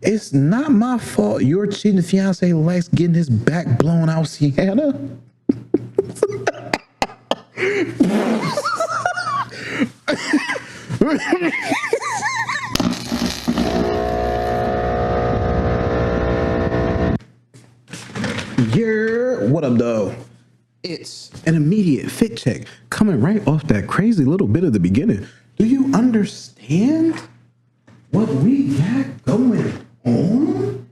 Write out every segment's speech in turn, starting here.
It's not my fault your cheating fiance likes getting his back blown out, Sienna. Yeah, what up, though? It's an immediate fit check coming right off that crazy little bit of the beginning. Do you understand what we got going on?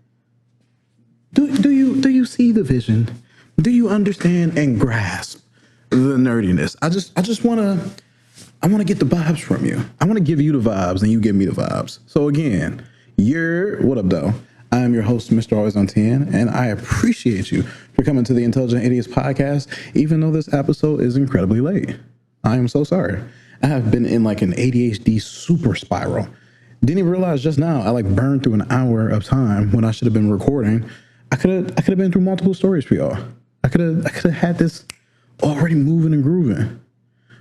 Do you see the vision? Do you understand and grasp the nerdiness? I wanna get the vibes from you. I wanna give you the vibes and you give me the vibes. So again, what up, though? I am your host, Mr. Always on 10, and I appreciate you for coming to the Intelligent Idiots podcast, even though this episode is incredibly late. I am so sorry. I have been in like an ADHD super spiral. Didn't even realize just now I like burned through an hour of time when I should have been recording. I could have been through multiple stories for y'all. I could have had this already moving and grooving.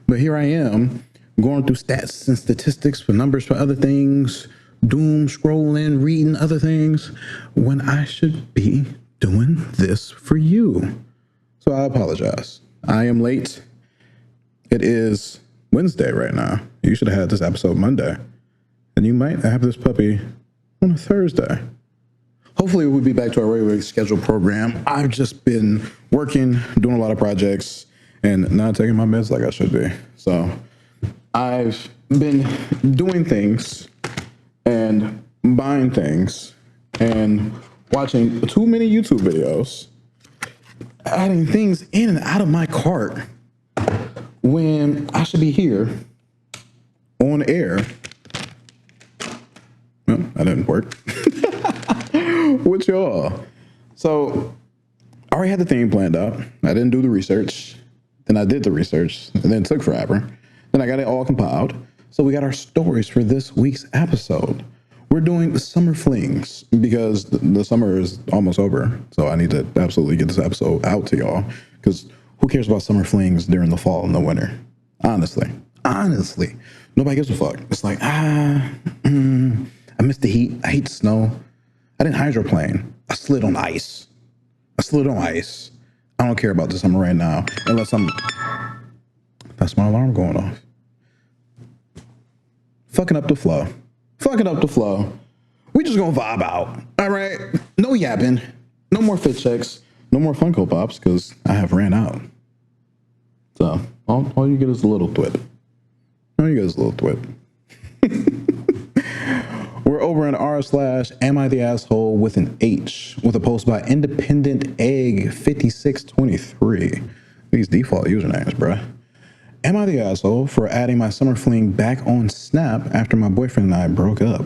But here I am going through stats and statistics for numbers for other things, doom scrolling, reading other things, when I should be doing this for you. So I apologize. I am late. It is Wednesday right now. You should have had this episode Monday. And you might have this puppy on a Thursday. Hopefully we'll be back to our regularly scheduled program. I've just been working, doing a lot of projects, and not taking my meds like I should be. So I've been doing things and buying things and watching too many YouTube videos, adding things in and out of my cart when I should be here on air. Well, that didn't work. With y'all. So I already had the theme planned out. I didn't do the research. Then I did the research, and then it took forever. Then I got it all compiled. So we got our stories for this week's episode. We're doing the summer flings because the summer is almost over. So I need to absolutely get this episode out to y'all, because who cares about summer flings during the fall and the winter? Honestly, nobody gives a fuck. It's like, I miss the heat. I hate the snow. I didn't hydroplane. I slid on ice. I don't care about the summer right now unless that's my alarm going off. Fucking up the flow. We just gonna vibe out. All right. No yapping. No more fit checks. No more Funko Pops, because I have ran out. So all you get is a little twit. We're over in r/am I the asshole with an H, with a post by Independent Egg 5623. These default usernames, bruh. Am I the asshole for adding my summer fling back on Snap after my boyfriend and I broke up?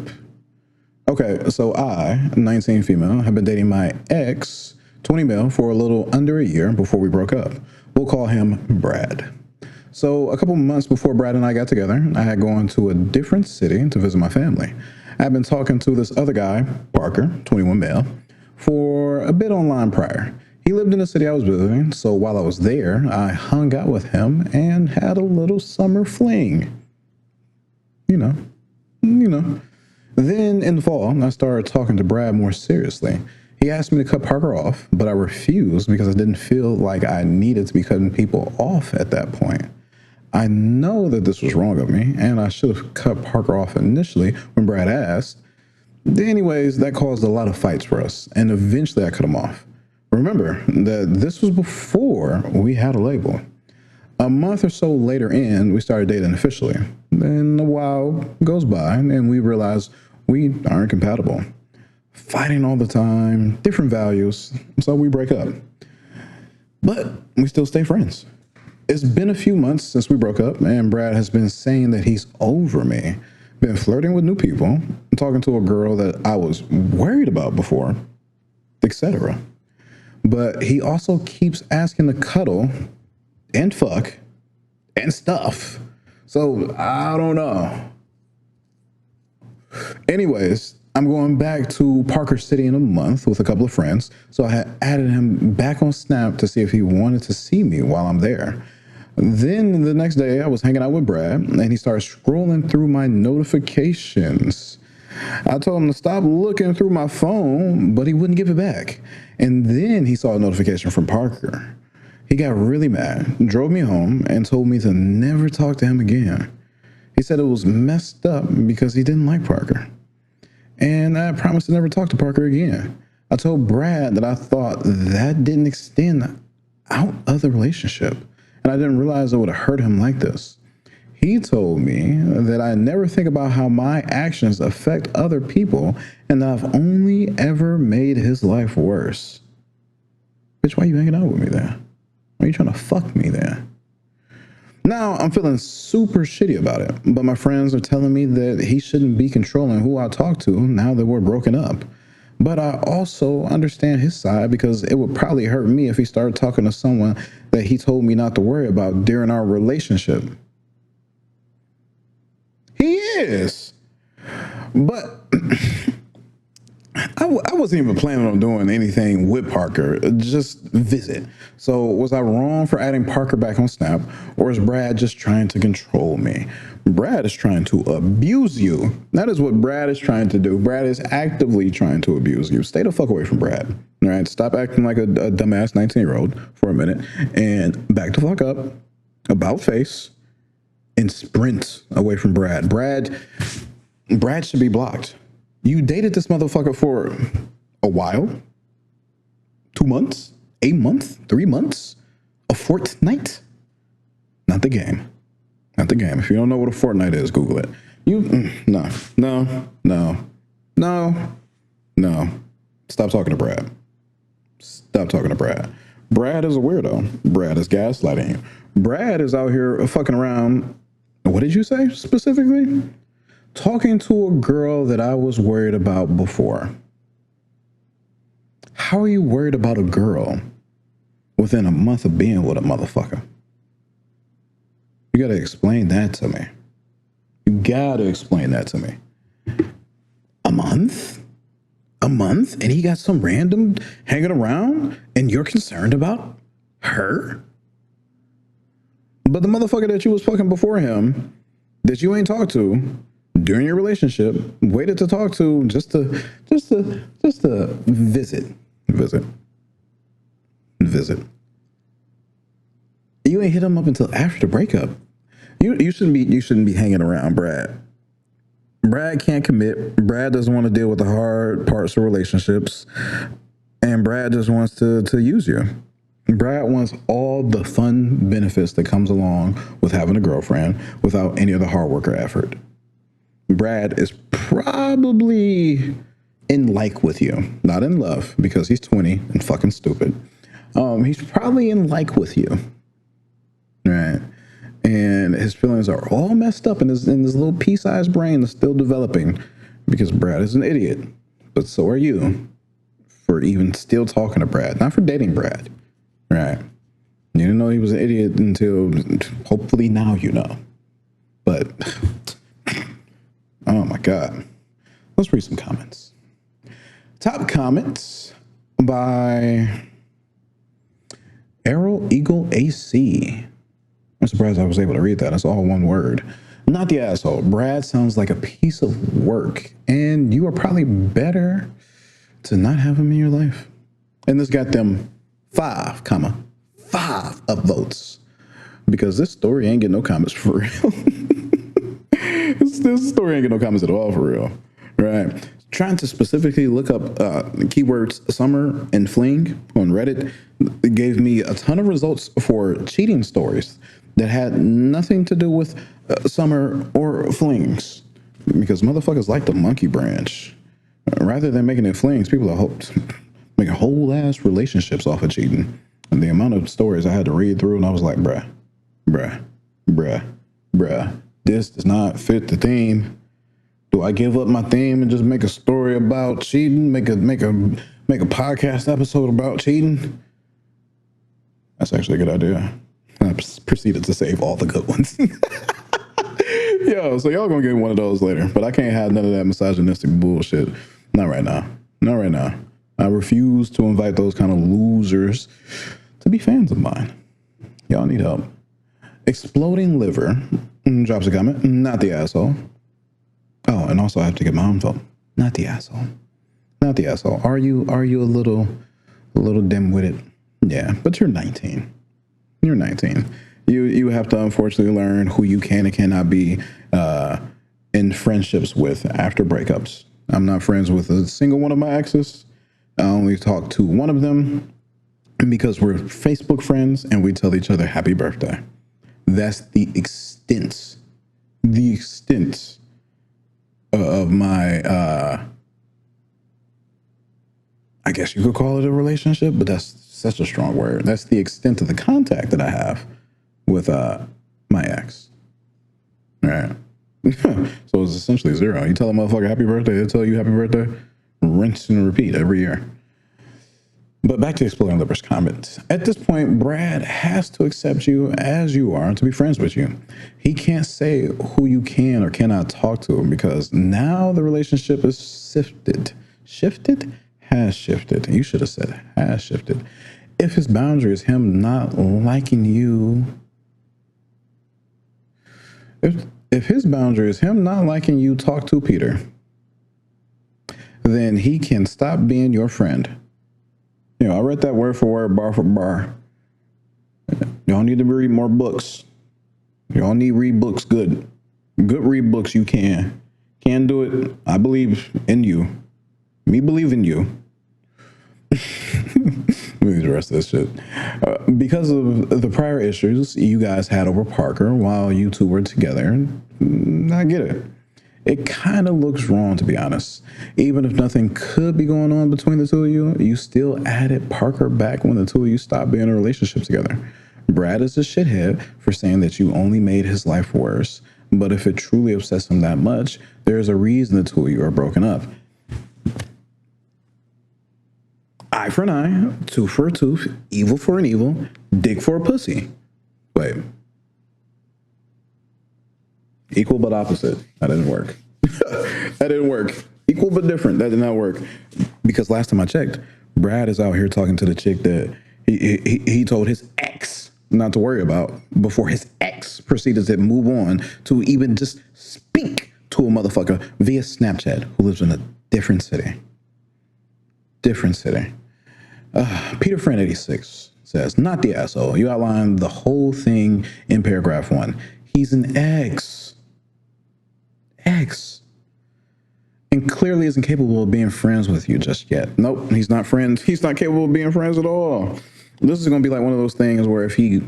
Okay, so I, 19 female, have been dating my ex, 20 male, for a little under a year before we broke up. We'll call him Brad. So a couple months before Brad and I got together, I had gone to a different city to visit my family. I've been talking to this other guy, Parker, 21 male, for a bit online prior. He lived in the city I was visiting, so while I was there, I hung out with him and had a little summer fling. You know. Then in the fall, I started talking to Brad more seriously. He asked me to cut Parker off, but I refused because I didn't feel like I needed to be cutting people off at that point. I know that this was wrong of me, and I should have cut Parker off initially when Brad asked. Anyways, that caused a lot of fights for us, and eventually I cut him off. Remember that this was before we had a label. A month or so later in, we started dating officially. Then a while goes by, and we realize we aren't compatible. Fighting all the time, different values, so we break up. But we still stay friends. It's been a few months since we broke up, and Brad has been saying that he's over me, been flirting with new people, talking to a girl that I was worried about before, etc. But he also keeps asking to cuddle and fuck and stuff. So I don't know. Anyways, I'm going back to Parker City in a month with a couple of friends, so I had added him back on Snap to see if he wanted to see me while I'm there. Then the next day, I was hanging out with Brad, and he started scrolling through my notifications. I told him to stop looking through my phone, but he wouldn't give it back. And then he saw a notification from Parker. He got really mad, drove me home, and told me to never talk to him again. He said it was messed up because he didn't like Parker. And I promised to never talk to Parker again. I told Brad that I thought that didn't extend out of the relationship, and I didn't realize it would have hurt him like this. He told me that I never think about how my actions affect other people and that I've only ever made his life worse. Bitch, why you hanging out with me there? Why are you trying to fuck me there? Now, I'm feeling super shitty about it, but my friends are telling me that he shouldn't be controlling who I talk to now that we're broken up. But I also understand his side because it would probably hurt me if he started talking to someone that he told me not to worry about during our relationship. He is. But I wasn't even planning on doing anything with Parker, just visit. So was I wrong for adding Parker back on Snap, or is Brad just trying to control me? Brad is trying to abuse you. That is what Brad is trying to do. Brad is actively trying to abuse you. Stay the fuck away from Brad. All right, stop acting like a dumbass 19-year-old for a minute and back the fuck up, about face, and sprint away from Brad. Brad should be blocked. You dated this motherfucker for a while, 2 months, a month, 3 months, a fortnight. Not the game. Not the game. If you don't know what a fortnight is, Google it. No. Stop talking to Brad. Stop talking to Brad. Brad is a weirdo. Brad is gaslighting you. Brad is out here fucking around. What did you say specifically? Talking to a girl that I was worried about before. How are you worried about a girl within a month of being with a motherfucker? You gotta explain that to me. You gotta explain that to me. A month? A month? And he got some random hanging around and you're concerned about her? But the motherfucker that you was fucking before him, that you ain't talked to during your relationship, waited to talk to just to visit. You ain't hit him up until after the breakup. You shouldn't be hanging around Brad. Brad can't commit. Brad doesn't want to deal with the hard parts of relationships, and Brad just wants to use you. Brad wants all the fun benefits that comes along with having a girlfriend without any of the hard work or effort. Brad is probably in like with you, not in love, because he's 20 and fucking stupid. He's probably in like with you, right? And his feelings are all messed up, and his little pea-sized brain is still developing because Brad is an idiot. But so are you for even still talking to Brad, not for dating Brad, right? You didn't know he was an idiot until hopefully now you know. But oh my God. Let's read some comments. Top comments by Arrow Eagle AC. I'm surprised I was able to read that. That's all one word. Not the asshole. Brad sounds like a piece of work, and you are probably better to not have him in your life. And this got them 5 upvotes, because this story ain't getting no comments for real. This story ain't getting no comments at all for real, right? Trying to specifically look up keywords summer and fling on Reddit, it gave me a ton of results for cheating stories that had nothing to do with summer or flings, because motherfuckers like the monkey branch. Rather than making it flings, people are making whole ass relationships off of cheating. And the amount of stories I had to read through, and I was like, bruh, this does not fit the theme. Do I give up my theme and just make a story about cheating? Make a podcast episode about cheating? That's actually a good idea. I proceeded to save all the good ones. Yo, so y'all gonna get one of those later, but I can't have none of that misogynistic bullshit. Not right now. I refuse to invite those kind of losers to be fans of mine. Y'all need help. Exploding Liver drops a comment. Not the asshole. Oh, and also I have to get my own vote. Not the asshole. Not the asshole. Are you a little dim-witted? Yeah, but you're 19. You're 19. You have to unfortunately learn who you can and cannot be in friendships with after breakups. I'm not friends with a single one of my exes. I only talk to one of them because we're Facebook friends and we tell each other happy birthday. That's the extent of my, I guess you could call it a relationship, but that's such a strong word. That's the extent of the contact that I have with my ex. All right. So it's essentially zero. You tell a motherfucker happy birthday, they'll tell you happy birthday, rinse and repeat every year. But back to Exploding Lippers comments. At this point, Brad has to accept you as you are to be friends with you. He can't say who you can or cannot talk to because now the relationship is shifted. Shifted? Has shifted. You should have said has shifted. If his boundary is him not liking you, if his boundary is him not liking you talk to Peter, then he can stop being your friend. You know, I read that word for word, bar for bar. Y'all need to read more books. Y'all need to read books good. Good read books you can. Can do it. I believe in you. Me believe in you. Let me do the rest of this shit. Because of the prior issues you guys had over Parker while you two were together, I get it. It kind of looks wrong, to be honest. Even if nothing could be going on between the two of you, you still added Parker back when the two of you stopped being in a relationship together. Brad is a shithead for saying that you only made his life worse. But if it truly upsets him that much, there's a reason the two of you are broken up. Eye for an eye, tooth for a tooth, evil for an evil, dick for a pussy. Wait. Equal but opposite. That didn't work. That didn't work. Equal but different. That did not work. Because last time I checked, Brad is out here talking to the chick that he told his ex not to worry about before his ex proceeded to move on to even just speak to a motherfucker via Snapchat who lives in a different city. Different city. Peter Friend 86 says, not the asshole. You outlined the whole thing in paragraph 1. He's an ex. And clearly isn't capable of being friends with you just yet. Nope, he's not friends. He's not capable of being friends at all. This is going to be like one of those things where if he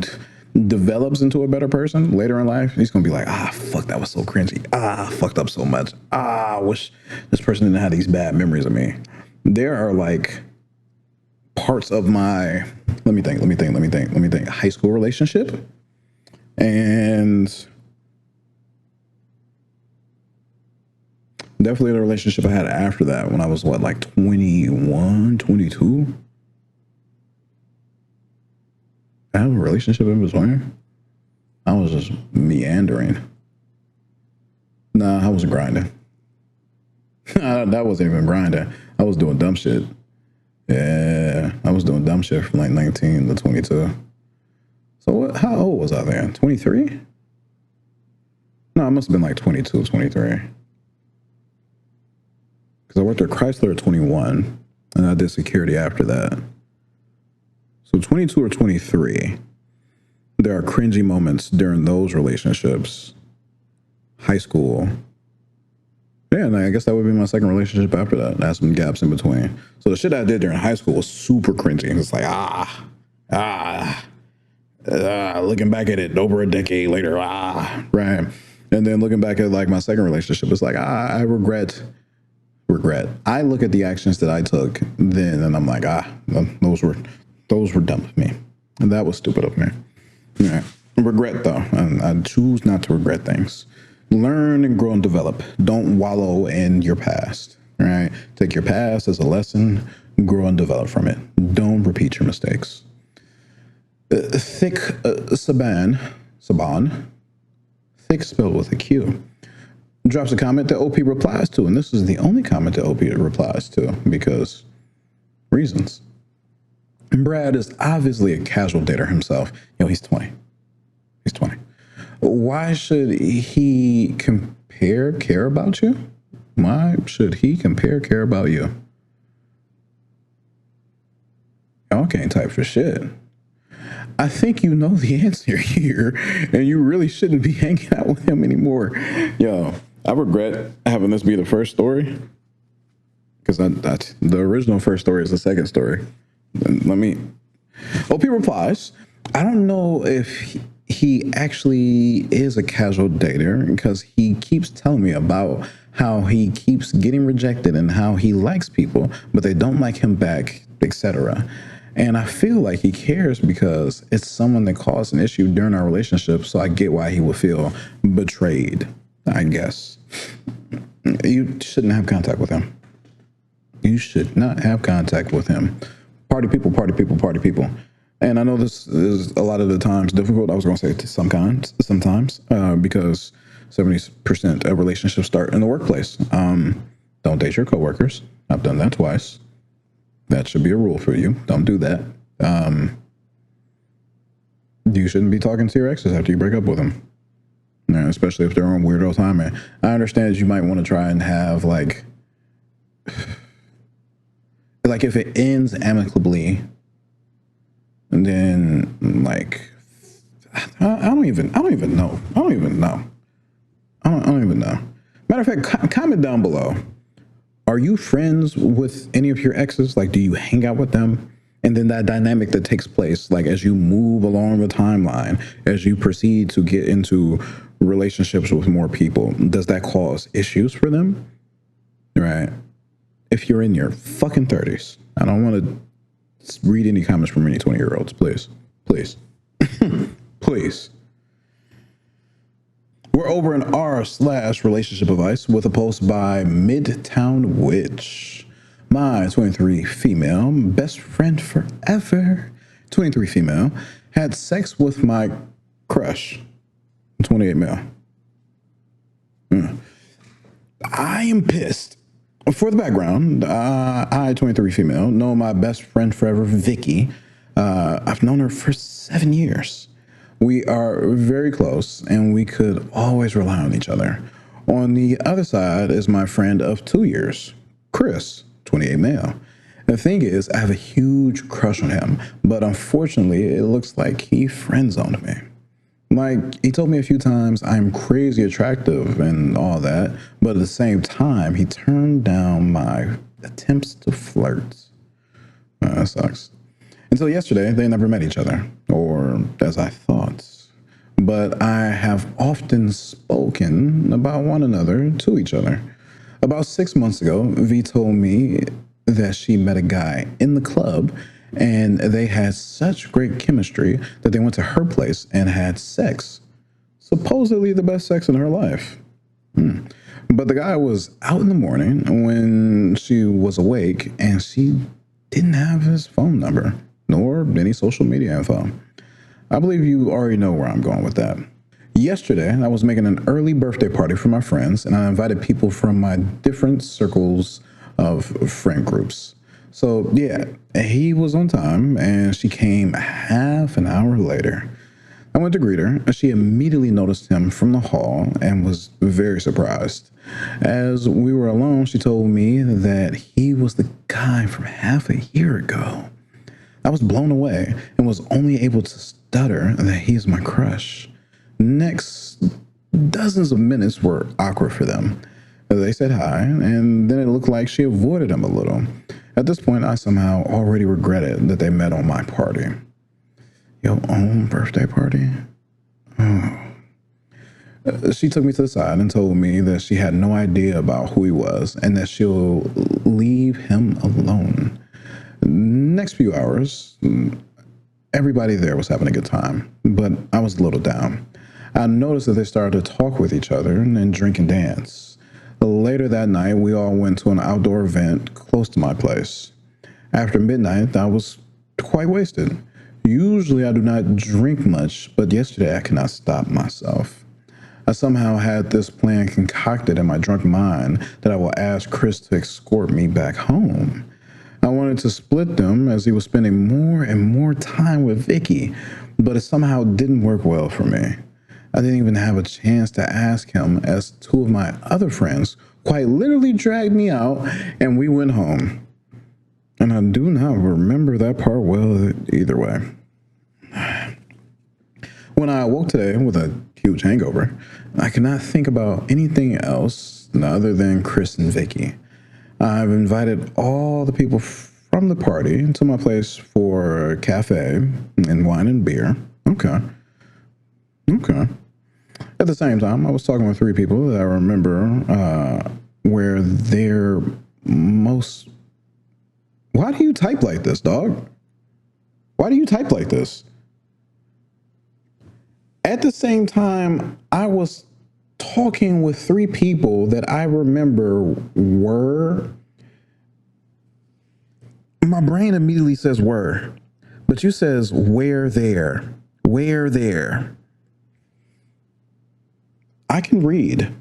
develops into a better person later in life, he's going to be like, fuck, that was so cringy. I fucked up so much. I wish this person didn't have these bad memories of me. There are like parts of my, let me think, high school relationship and definitely the relationship I had after that when I was like 21, 22. I have a relationship in between. I was just meandering. Nah, I wasn't grinding. That wasn't even grinding. I was doing dumb shit. Yeah, I was doing dumb shit from like 19 to 22. So how old was I then? 23? No, I must have been like 22, 23. Because I worked at Chrysler at 21, and I did security after that. So 22 or 23, there are cringy moments during those relationships. High school. Yeah, and I guess that would be my second relationship after that. I had some gaps in between. So the shit I did during high school was super cringy. It's like, looking back at it over a decade later, right? And then looking back at like my second relationship, it's like, I regret. I look at the actions that I took then and I'm like, those were dumb of me. And that was stupid of me. Yeah. Regret though. I choose not to regret things. Learn and grow and develop. Don't wallow in your past, right? Take your past as a lesson, grow and develop from it. Don't repeat your mistakes. Thick Saban, thick spelled with a Q, drops a comment that OP replies to, and this is the only comment that OP replies to because reasons. Brad is obviously a casual dater himself. He's 20. Why should he care about you? Why should he care about you? Y'all can't type for shit. I think you know the answer here, and you really shouldn't be hanging out with him anymore. Yo, I regret having this be the first story, because the original first story is the second story. Let me. OP replies, I don't know if he actually is a casual dater, because he keeps telling me about how he keeps getting rejected and how he likes people, but they don't like him back, etc. And I feel like he cares because it's someone that caused an issue during our relationship, so I get why he would feel betrayed, I guess. You shouldn't have contact with him. You should not have contact with him. Party people, party people, party people. And I know this is a lot of the times difficult. I was going to say sometimes, because 70% of relationships start in the workplace. Don't date your coworkers. I've done that twice. That should be a rule for you. Don't do that. You shouldn't be talking to your exes after you break up with them, especially if they're on weirdo timing. I understand you might want to try and have like if it ends amicably, and then like I don't even know. Matter of fact, comment down below. Are you friends with any of your exes? Like, do you hang out with them? And then that dynamic that takes place, like as you move along the timeline, as you proceed to get into relationships with more people, does that cause issues for them? Right? If you're in your fucking 30s, I don't want to read any comments from any 20-year-olds, please. Please. Please. We're over in r/relationship advice with a post by Midtown Witch. My 23 female best friend forever, 23 female, had sex with my crush, 28 male. I am pissed. For the background, I, 23 female, know my best friend forever, Vicky. I've known her for 7 years. We are very close, and we could always rely on each other. On the other side is my friend of 2 years, Chris, 28 male. The thing is, I have a huge crush on him, but unfortunately, it looks like he friend-zoned me. Like, he told me a few times I'm crazy attractive and all that, but at the same time, he turned down my attempts to flirt. That sucks. Until yesterday, they never met each other, or as I thought. But I have often spoken about one another to each other. About 6 months ago, V told me that she met a guy in the club, and they had such great chemistry that they went to her place and had sex. Supposedly the best sex in her life. But the guy was out in the morning when she was awake, and she didn't have his phone number, nor any social media info. I believe you already know where I'm going with that. Yesterday, I was making an early birthday party for my friends, and I invited people from my different circles of friend groups. So, yeah, he was on time, and she came half an hour later. I went to greet her, and she immediately noticed him from the hall and was very surprised. As we were alone, she told me that he was the guy from half a year ago. I was blown away and was only able to stutter that he's my crush. Next, dozens of minutes were awkward for them. They said hi, and then it looked like she avoided him a little. At this point, I somehow already regretted that they met on my party. Your own birthday party? Oh. She took me to the side and told me that she had no idea about who he was and that she'll leave him alone. Next few hours, everybody there was having a good time, but I was a little down. I noticed that they started to talk with each other and drink and dance. Later that night, we all went to an outdoor event close to my place. After midnight, I was quite wasted. Usually I do not drink much, but yesterday I could not stop myself. I somehow had this plan concocted in my drunk mind that I will ask Chris to escort me back home. I wanted to split them as he was spending more and more time with Vicky, but it somehow didn't work well for me. I didn't even have a chance to ask him, as two of my other friends quite literally dragged me out, and we went home. And I do not remember that part well either way. When I awoke today with a huge hangover, I could not think about anything else other than Chris and Vicky. I've invited all the people from the party to my place for a cafe and wine and beer. Okay. At the same time, I was talking with 3 people that I remember where they're most... Why do you type like this, dog? Why do you type like this? At the same time, I was talking with 3 people that I remember were... My brain immediately says were, but you says where there. I can read.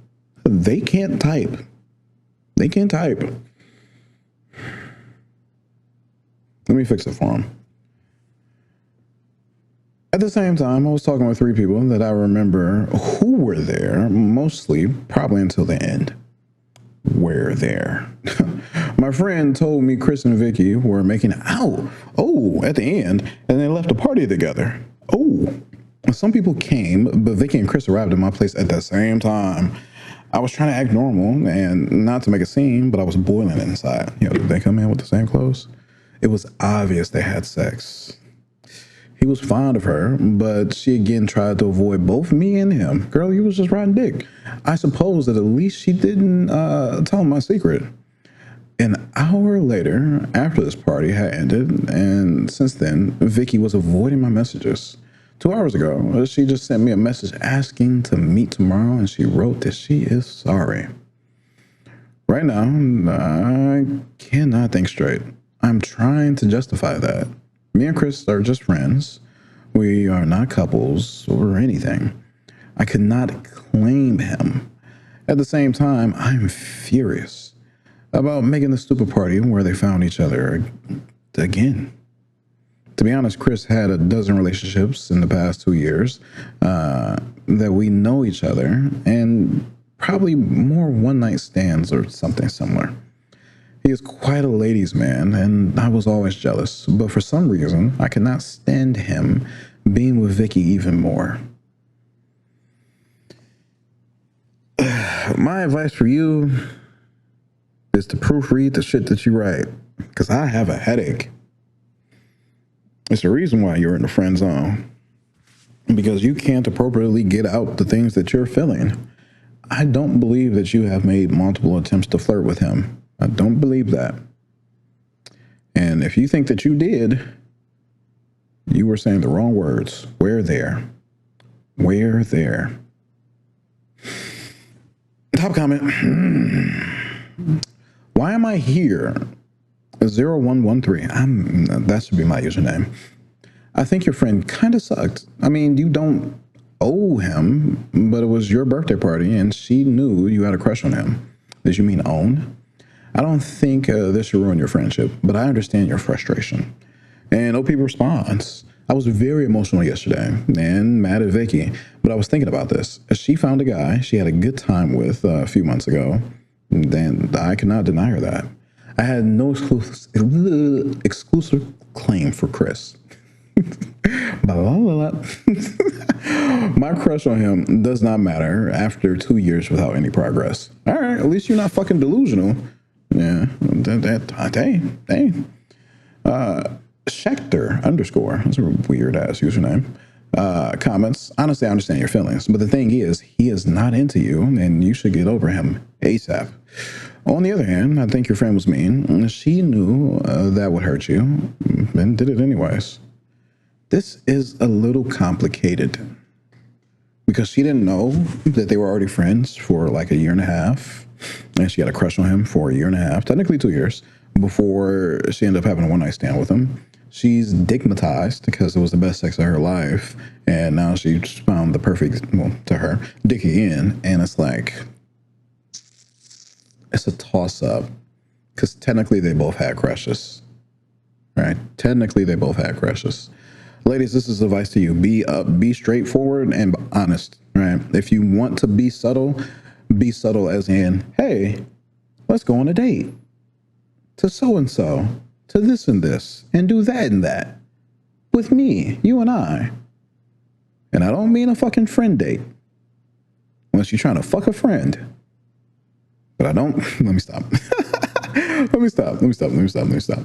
They can't type. Let me fix it for them. At the same time, I was talking with 3 people that I remember who were there, mostly probably until the end. Were there. My friend told me Chris and Vicky were making out. At the end, and they left a party together. Some people came, but Vicky and Chris arrived at my place at the same time. I was trying to act normal and not to make a scene, but I was boiling inside. Did they come in with the same clothes? It was obvious they had sex. He was fond of her, but she again tried to avoid both me and him. Girl, you was just riding dick. I suppose that at least she didn't tell him my secret. An hour later, after this party had ended, and since then, Vicky was avoiding my messages. 2 hours ago, she just sent me a message asking to meet tomorrow, and she wrote that she is sorry. Right now, I cannot think straight. I'm trying to justify that. Me and Chris are just friends. We are not couples or anything. I could not claim him. At the same time, I'm furious about making the stupid party where they found each other again. To be honest, Chris had a dozen relationships in the past 2 years that we know each other, and probably more one-night stands or something similar. He is quite a ladies' man, and I was always jealous. But for some reason, I could not stand him being with Vicky even more. My advice for you is to proofread the shit that you write, because I have a headache. It's the reason why you're in the friend zone, because you can't appropriately get out the things that you're feeling. I don't believe that you have made multiple attempts to flirt with him. I don't believe that. And if you think that you did, you were saying the wrong words. Where there. Top comment. Why am I here? 0113. That should be my username. I think your friend kind of sucked. I mean, you don't owe him, but it was your birthday party and she knew you had a crush on him. Did you mean own? I don't think this should ruin your friendship, but I understand your frustration. And OP responds. I was very emotional yesterday and mad at Vicky, but I was thinking about this. She found a guy she had a good time with a few months ago, then I cannot deny her that. I had no exclusive claim for Chris. My crush on him does not matter after 2 years without any progress. All right, at least you're not fucking delusional. Yeah, dang. Schechter _ that's a weird ass username. Comments. Honestly, I understand your feelings, but the thing is, he is not into you, and you should get over him ASAP. On the other hand, I think your friend was mean. She knew that would hurt you, and did it anyways. This is a little complicated because she didn't know that they were already friends for like a year and a half. And she had a crush on him for a year and a half, technically 2 years, before she ended up having a one-night stand with him. She's digmatized because it was the best sex of her life. And now she found the perfect, well, to her, dick again. And it's like, it's a toss-up. Because technically they both had crushes. Right? Technically they both had crushes. Ladies, this is advice to you. Be straightforward and honest. Right? If you want to be subtle as in, hey, Let's go on a date to so-and-so, to this and do that and that. With me, you and I. And I don't mean a fucking friend date. Unless you're trying to fuck a friend. But I don't. Let me stop. Let me stop.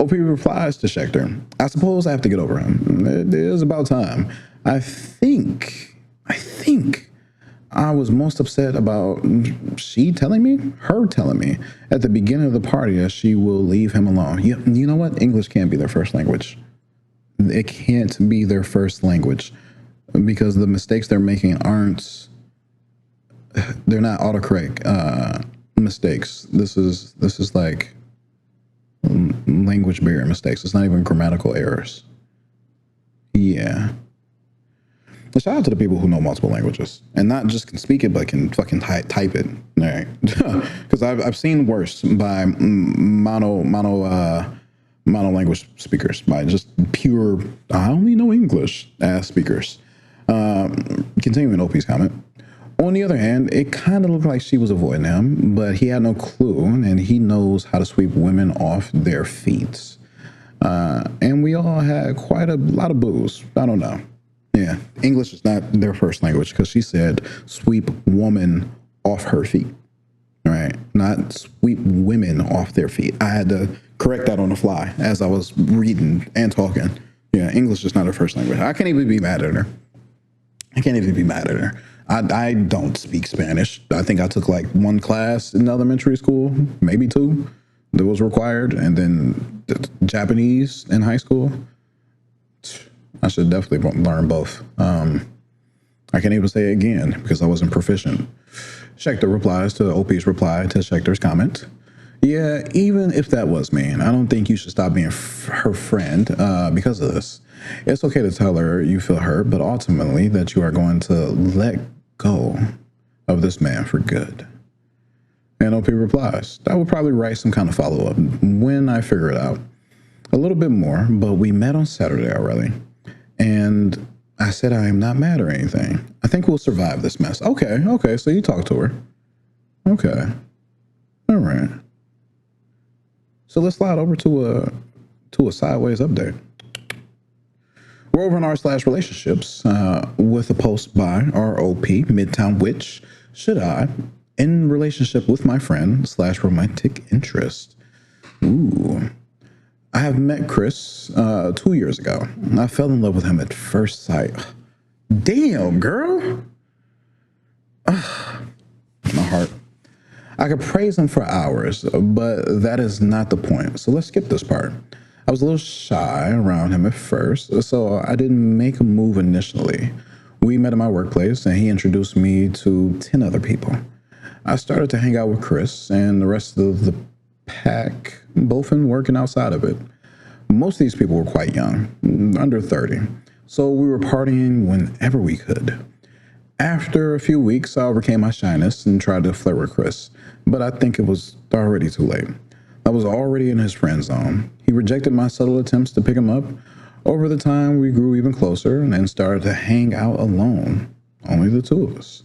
OP replies to Schechter. I suppose I have to get over him. It is about time. I think I was most upset about her telling me at the beginning of the party that she will leave him alone. You know what? English can't be their first language. It can't be their first language because the mistakes they're making they're not autocorrect mistakes. This is like language barrier mistakes. It's not even grammatical errors. Yeah. But shout out to the people who know multiple languages and not just can speak it, but can fucking type it. All right. Because I've seen worse by mono language speakers, by just pure, I only know English ass speakers. Continuing OP's comment. On the other hand, it kind of looked like she was avoiding him, but he had no clue, and he knows how to sweep women off their feet. And we all had quite a lot of booze. I don't know. Yeah, English is not their first language because she said sweep woman off her feet. Right? Not sweep women off their feet. I had to correct that on the fly as I was reading and talking. Yeah, English is not her first language. I can't even be mad at her. I don't speak Spanish. I think I took like one class in elementary school, maybe two, that was required, and then Japanese in high school. I should definitely learn both. I can't even say it again because I wasn't proficient. Schechter replies to OP's reply to Schechter's comment. Yeah, even if that was mean, I don't think you should stop being her friend because of this. It's okay to tell her you feel hurt, but ultimately that you are going to let go of this man for good. And OP replies, I would probably write some kind of follow-up when I figure it out a little bit more, but we met on Saturday already. And I said I am not mad or anything. I think we'll survive this mess. Okay, so you talked to her. Okay. All right. So let's slide over to a sideways update. We're over in r/relationships with a post by ROP, Midtown Witch. Should I, in relationship with my friend / romantic interest? Ooh. I have met Chris 2 years ago. I fell in love with him at first sight. Damn, girl. My heart. I could praise him for hours, but that is not the point. So let's skip this part. I was a little shy around him at first, so I didn't make a move initially. We met at my workplace, and he introduced me to 10 other people. I started to hang out with Chris and the rest of the pack, both in work and outside of it. Most of these people were quite young, under 30, so we were partying whenever we could. After a few weeks, I overcame my shyness and tried to flirt with Chris, but I think it was already too late. I was already in his friend zone. He rejected my subtle attempts to pick him up. Over the time, we grew even closer and started to hang out alone, only the two of us.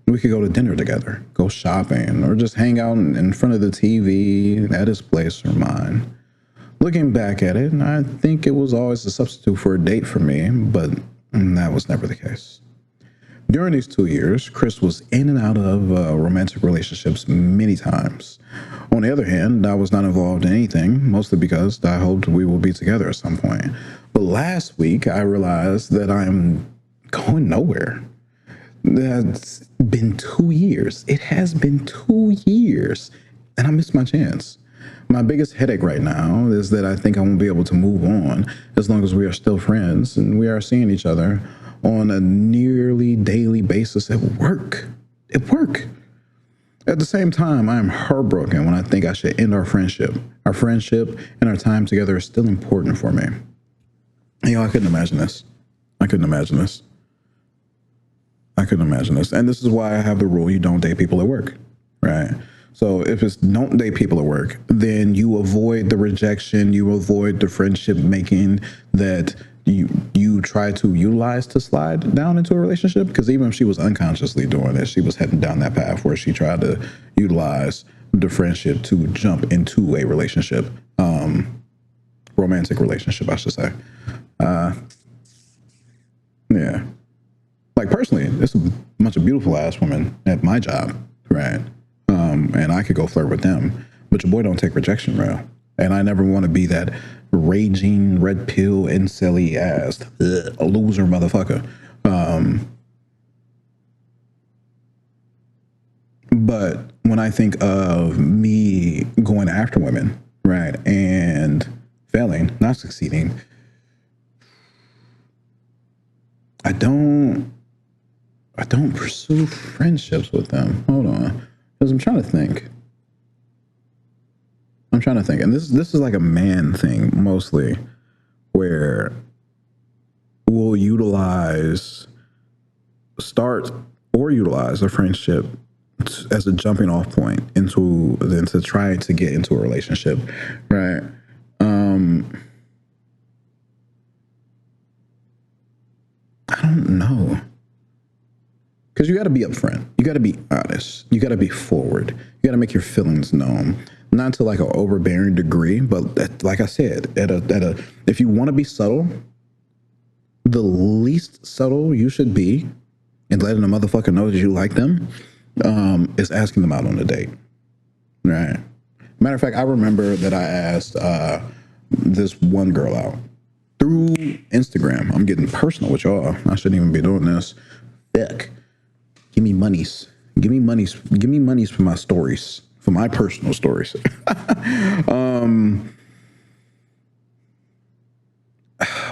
We could go to dinner together, go shopping, or just hang out in front of the TV at his place or mine. Looking back at it, I think it was always a substitute for a date for me, but that was never the case. During these 2 years, Chris was in and out of romantic relationships many times. On the other hand, I was not involved in anything, mostly because I hoped we will be together at some point. But last week, I realized that I'm going nowhere. That's been 2 years. It has been 2 years, and I missed my chance. My biggest headache right now is that I think I won't be able to move on as long as we are still friends and we are seeing each other on a nearly daily basis at work. At the same time, I am heartbroken when I think I should end our friendship. Our friendship and our time together is still important for me. I couldn't imagine this. And this is why I have the rule you don't date people at work, right? So if it's don't date people at work, then you avoid the rejection, you avoid the friendship making that you try to utilize to slide down into a relationship. Because even if she was unconsciously doing it, she was heading down that path where she tried to utilize the friendship to jump into a relationship, romantic relationship, I should say. Yeah. Like personally, there's a bunch of beautiful ass women at my job, right? And I could go flirt with them, but your boy don't take rejection well. And I never want to be that raging red pill incel-y ass a loser motherfucker. But when I think of me going after women, right, and failing, not succeeding, I don't pursue friendships with them. Hold on, because I'm trying to think. And this is like a man thing mostly, where we'll start or utilize a friendship as a jumping off point into trying to get into a relationship, right? I don't know. Because you got to be upfront. You got to be honest. You got to be forward. You got to make your feelings known. Not to like an overbearing degree, but like I said, if you want to be subtle, the least subtle you should be in letting a motherfucker know that you like them is asking them out on a date. Right. Matter of fact, I remember that I asked this one girl out through Instagram. I'm getting personal with y'all. I shouldn't even be doing this. Fuck. Give me monies. Give me monies for my stories, for my personal stories.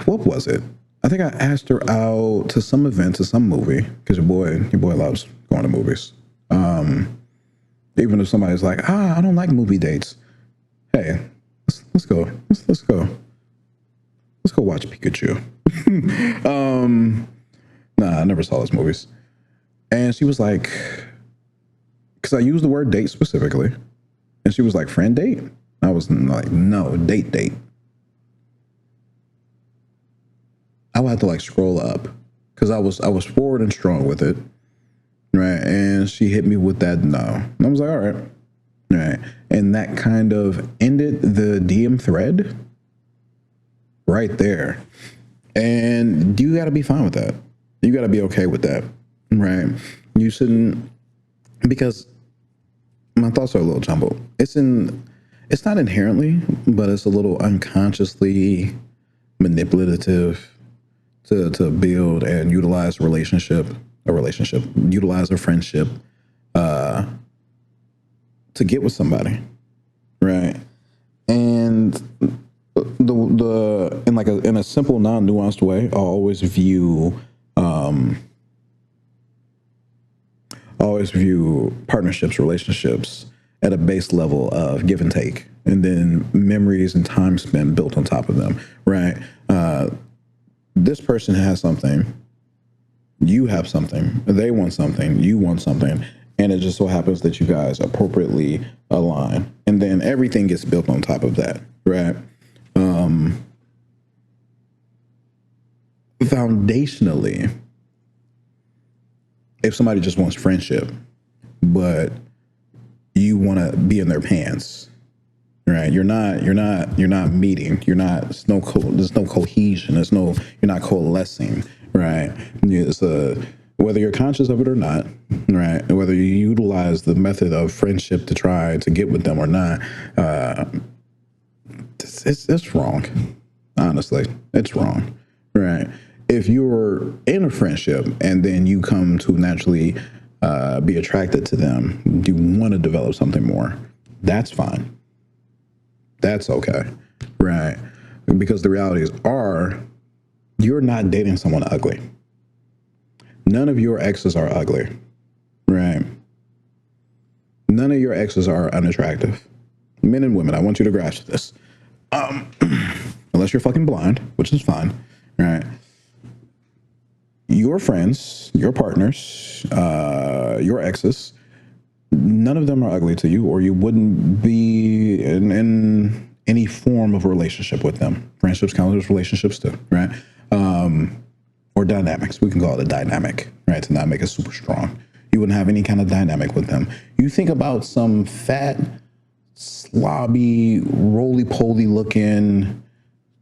What was it? I think I asked her out to some event, to some movie, because your boy loves going to movies. Even if somebody's like, I don't like movie dates. Hey, let's go. Let's go watch Pikachu. Nah, I never saw those movies. And she was like, because I used the word date specifically, and she was like, friend date? I was like, no, date. I would have to like scroll up because I was forward and strong with it, right? And she hit me with that no. And I was like, all right. And that kind of ended the DM thread right there. And you got to be fine with that. You got to be okay with that, right? You shouldn't, because my thoughts are a little jumbled. It's not inherently, but it's a little unconsciously manipulative to build and utilize utilize a friendship to get with somebody, right? And the in a simple, non-nuanced way, I always view partnerships, relationships at a base level of give and take, and then memories and time spent built on top of them, right? This person has something, you have something, they want something, you want something, and it just so happens that you guys appropriately align, and then everything gets built on top of that, right? Foundationally, if somebody just wants friendship, but you want to be in their pants, right? You're not meeting. There's no cohesion. You're not coalescing, right? It's whether you're conscious of it or not, right? Whether you utilize the method of friendship to try to get with them or not, it's wrong. Honestly, it's wrong, right? If you're in a friendship and then you come to naturally be attracted to them, you want to develop something more, that's fine. That's okay, right? Because the realities are, you're not dating someone ugly. None of your exes are ugly, right? None of your exes are unattractive. Men and women, I want you to grasp this. Unless you're fucking blind, which is fine, right? Your friends, your partners, your exes, none of them are ugly to you, or you wouldn't be in any form of a relationship with them. Friendships count as relationships too, right? Or dynamics. We can call it a dynamic, right? To not make it super strong. You wouldn't have any kind of dynamic with them. You think about some fat, slobby, roly-poly looking,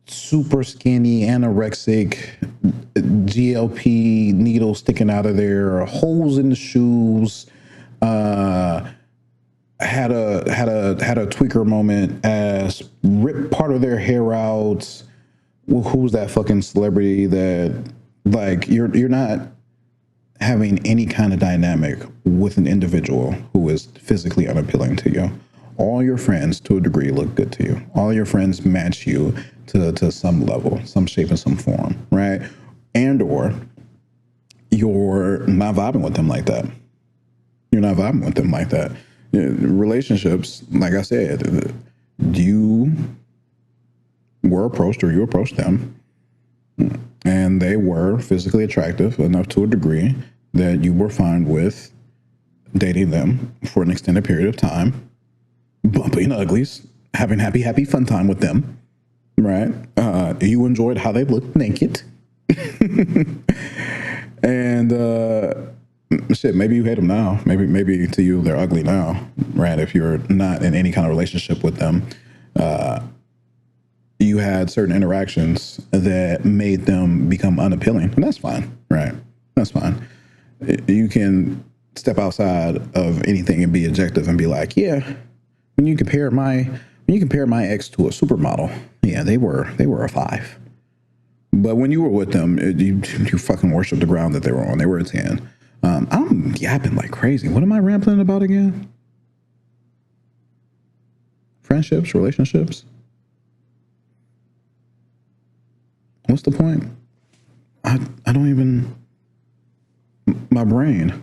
super skinny, anorexic, GLP needle sticking out of there, holes in the shoes, had a tweaker moment as ripped part of their hair out. Well, who's that fucking celebrity that, like, you're not having any kind of dynamic with an individual who is physically unappealing to you. All your friends, to a degree, look good to you. All your friends match you to some level, some shape, and some form, right? And or you're not vibing with them like that. You're not vibing with them like that. Relationships, like I said, you were approached or you approached them, and they were physically attractive enough to a degree that you were fine with dating them for an extended period of time, bumping uglies, having happy fun time with them, right? You enjoyed how they looked naked. And shit, maybe you hate them now. Maybe to you they're ugly now, right? If you're not in any kind of relationship with them, you had certain interactions that made them become unappealing, and that's fine, right? That's fine. You can step outside of anything and be objective and be like, yeah, when you compare my ex to a supermodel, yeah, they were a 5. But when you were with them, you fucking worshiped the ground that they were on. They were a 10. I'm yapping like crazy. What am I rambling about again? Friendships, relationships. What's the point? I don't even. My brain.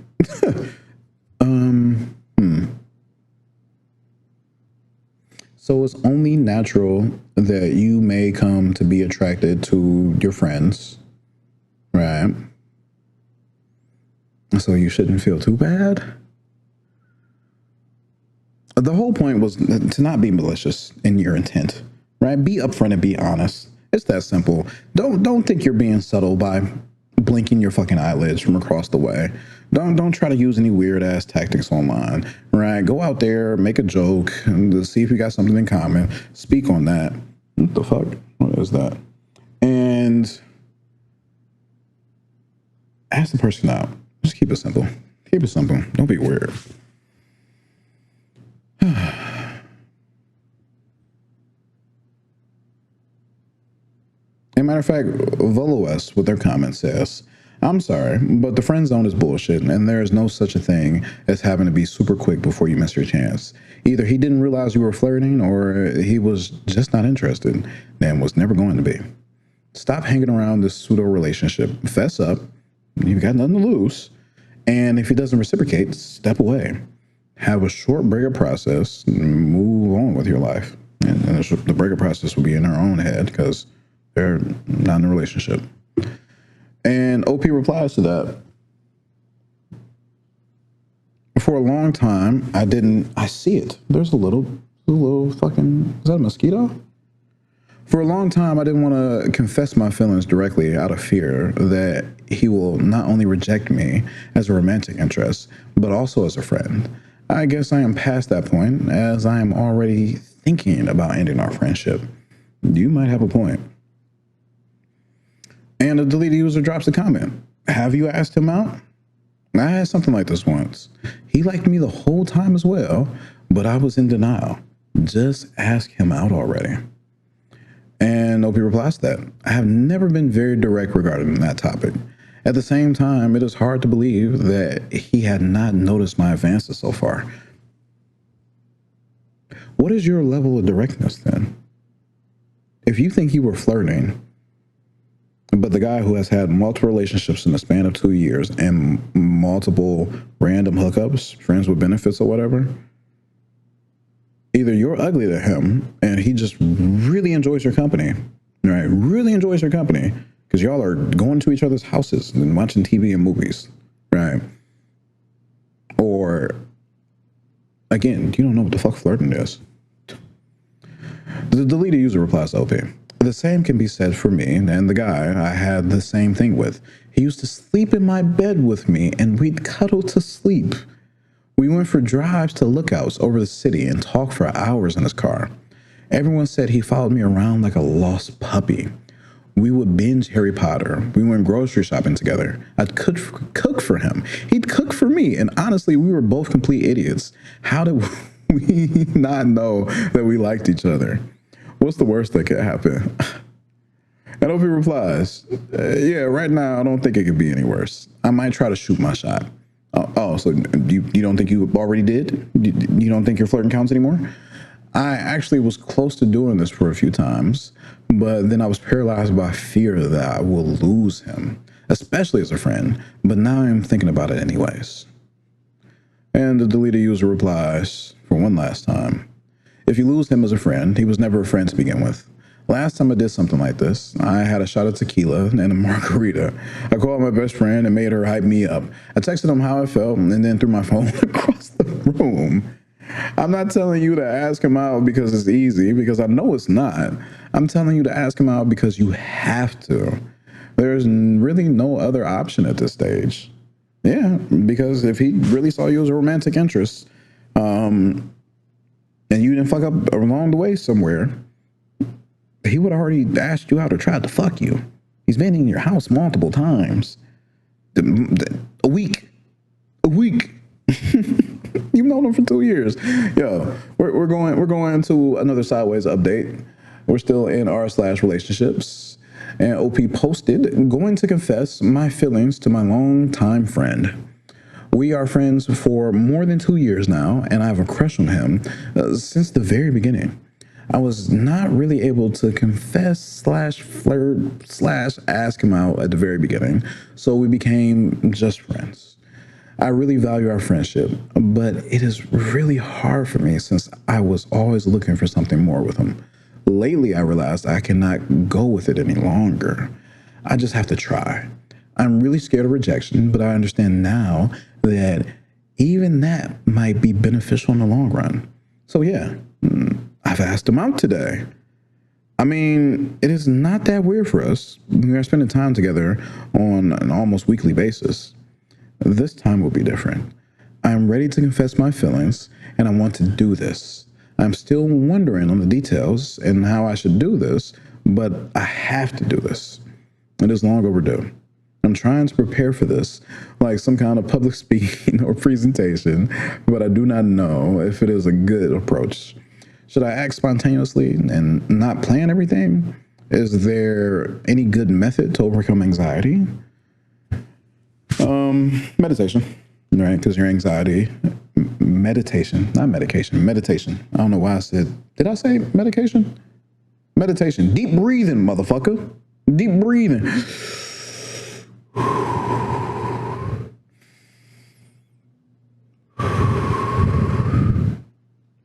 So it's only natural that you may come to be attracted to your friends, right? So you shouldn't feel too bad. The whole point was to not be malicious in your intent, right? Be upfront and be honest. It's that simple. Don't think you're being subtle by blinking your fucking eyelids from across the way. Don't try to use any weird ass tactics online, right? Go out there, make a joke, and see if you got something in common. Speak on that. What the fuck? What is that? And ask the person out. Just keep it simple. Keep it simple. Don't be weird. As a matter of fact, VoloS with their comment says, I'm sorry, but the friend zone is bullshit, and there is no such a thing as having to be super quick before you miss your chance. Either he didn't realize you were flirting, or he was just not interested and was never going to be. Stop hanging around this pseudo relationship. Fess up. You've got nothing to lose. And if he doesn't reciprocate, step away. Have a short breakup process and move on with your life. And the breakup process will be in her own head because they're not in a relationship. And OP replies to that. For a long time, I see it. There's a little fucking, is that a mosquito? For a long time, I didn't want to confess my feelings directly out of fear that he will not only reject me as a romantic interest, but also as a friend. I guess I am past that point, as I am already thinking about ending our friendship. You might have a point. And a deleted user drops a comment. Have you asked him out? I had something like this once. He liked me the whole time as well, but I was in denial. Just ask him out already. And OP replies to that. I have never been very direct regarding that topic. At the same time, it is hard to believe that he had not noticed my advances so far. What is your level of directness then? If you think you were flirting, but the guy who has had multiple relationships in the span of 2 years and multiple random hookups, friends with benefits or whatever, either you're ugly to him and he just really enjoys your company, right? Really enjoys your company because y'all are going to each other's houses and watching TV and movies, right? Or, again, you don't know what the fuck flirting is. The deleted user replies to OP. The same can be said for me and the guy I had the same thing with. He used to sleep in my bed with me and we'd cuddle to sleep. We went for drives to lookouts over the city and talked for hours in his car. Everyone said he followed me around like a lost puppy. We would binge Harry Potter. We went grocery shopping together. I'd cook for him. He'd cook for me. And honestly, we were both complete idiots. How did we not know that we liked each other? What's the worst that could happen? And Opie replies, yeah, right now, I don't think it could be any worse. I might try to shoot my shot. So you don't think you already did? You don't think your flirting counts anymore? I actually was close to doing this for a few times, but then I was paralyzed by fear that I will lose him, especially as a friend. But now I'm thinking about it anyways. And the deleted user replies, for one last time, if you lose him as a friend, he was never a friend to begin with. Last time I did something like this, I had a shot of tequila and a margarita. I called my best friend and made her hype me up. I texted him how I felt and then threw my phone across the room. I'm not telling you to ask him out because it's easy, because I know it's not. I'm telling you to ask him out because you have to. There's really no other option at this stage. Yeah, because if he really saw you as a romantic interest, and you didn't fuck up along the way somewhere, he would have already asked you out or tried to fuck you. He's been in your house multiple times. A week. You've known him for 2 years. Yo, we're going to another sideways update. We're still in r/relationships. And OP posted, going to confess my feelings to my longtime friend. We are friends for more than 2 years now, and I have a crush on him since the very beginning. I was not really able to confess /flirt / ask him out at the very beginning, so we became just friends. I really value our friendship, but it is really hard for me since I was always looking for something more with him. Lately, I realized I cannot go with it any longer. I just have to try. I'm really scared of rejection, but I understand now that even that might be beneficial in the long run. So yeah, I've asked him out today. I mean, it is not that weird for us. We are spending time together on an almost weekly basis. This time will be different. I'm ready to confess my feelings, and I want to do this. I'm still wondering on the details and how I should do this, but I have to do this. It is long overdue. I'm trying to prepare for this, like some kind of public speaking or presentation, but I do not know if it is a good approach. Should I act spontaneously and not plan everything? Is there any good method to overcome anxiety? Meditation, right? Because your anxiety, meditation, not medication, meditation. I don't know why I said, did I say medication? Meditation, deep breathing, motherfucker. Deep breathing.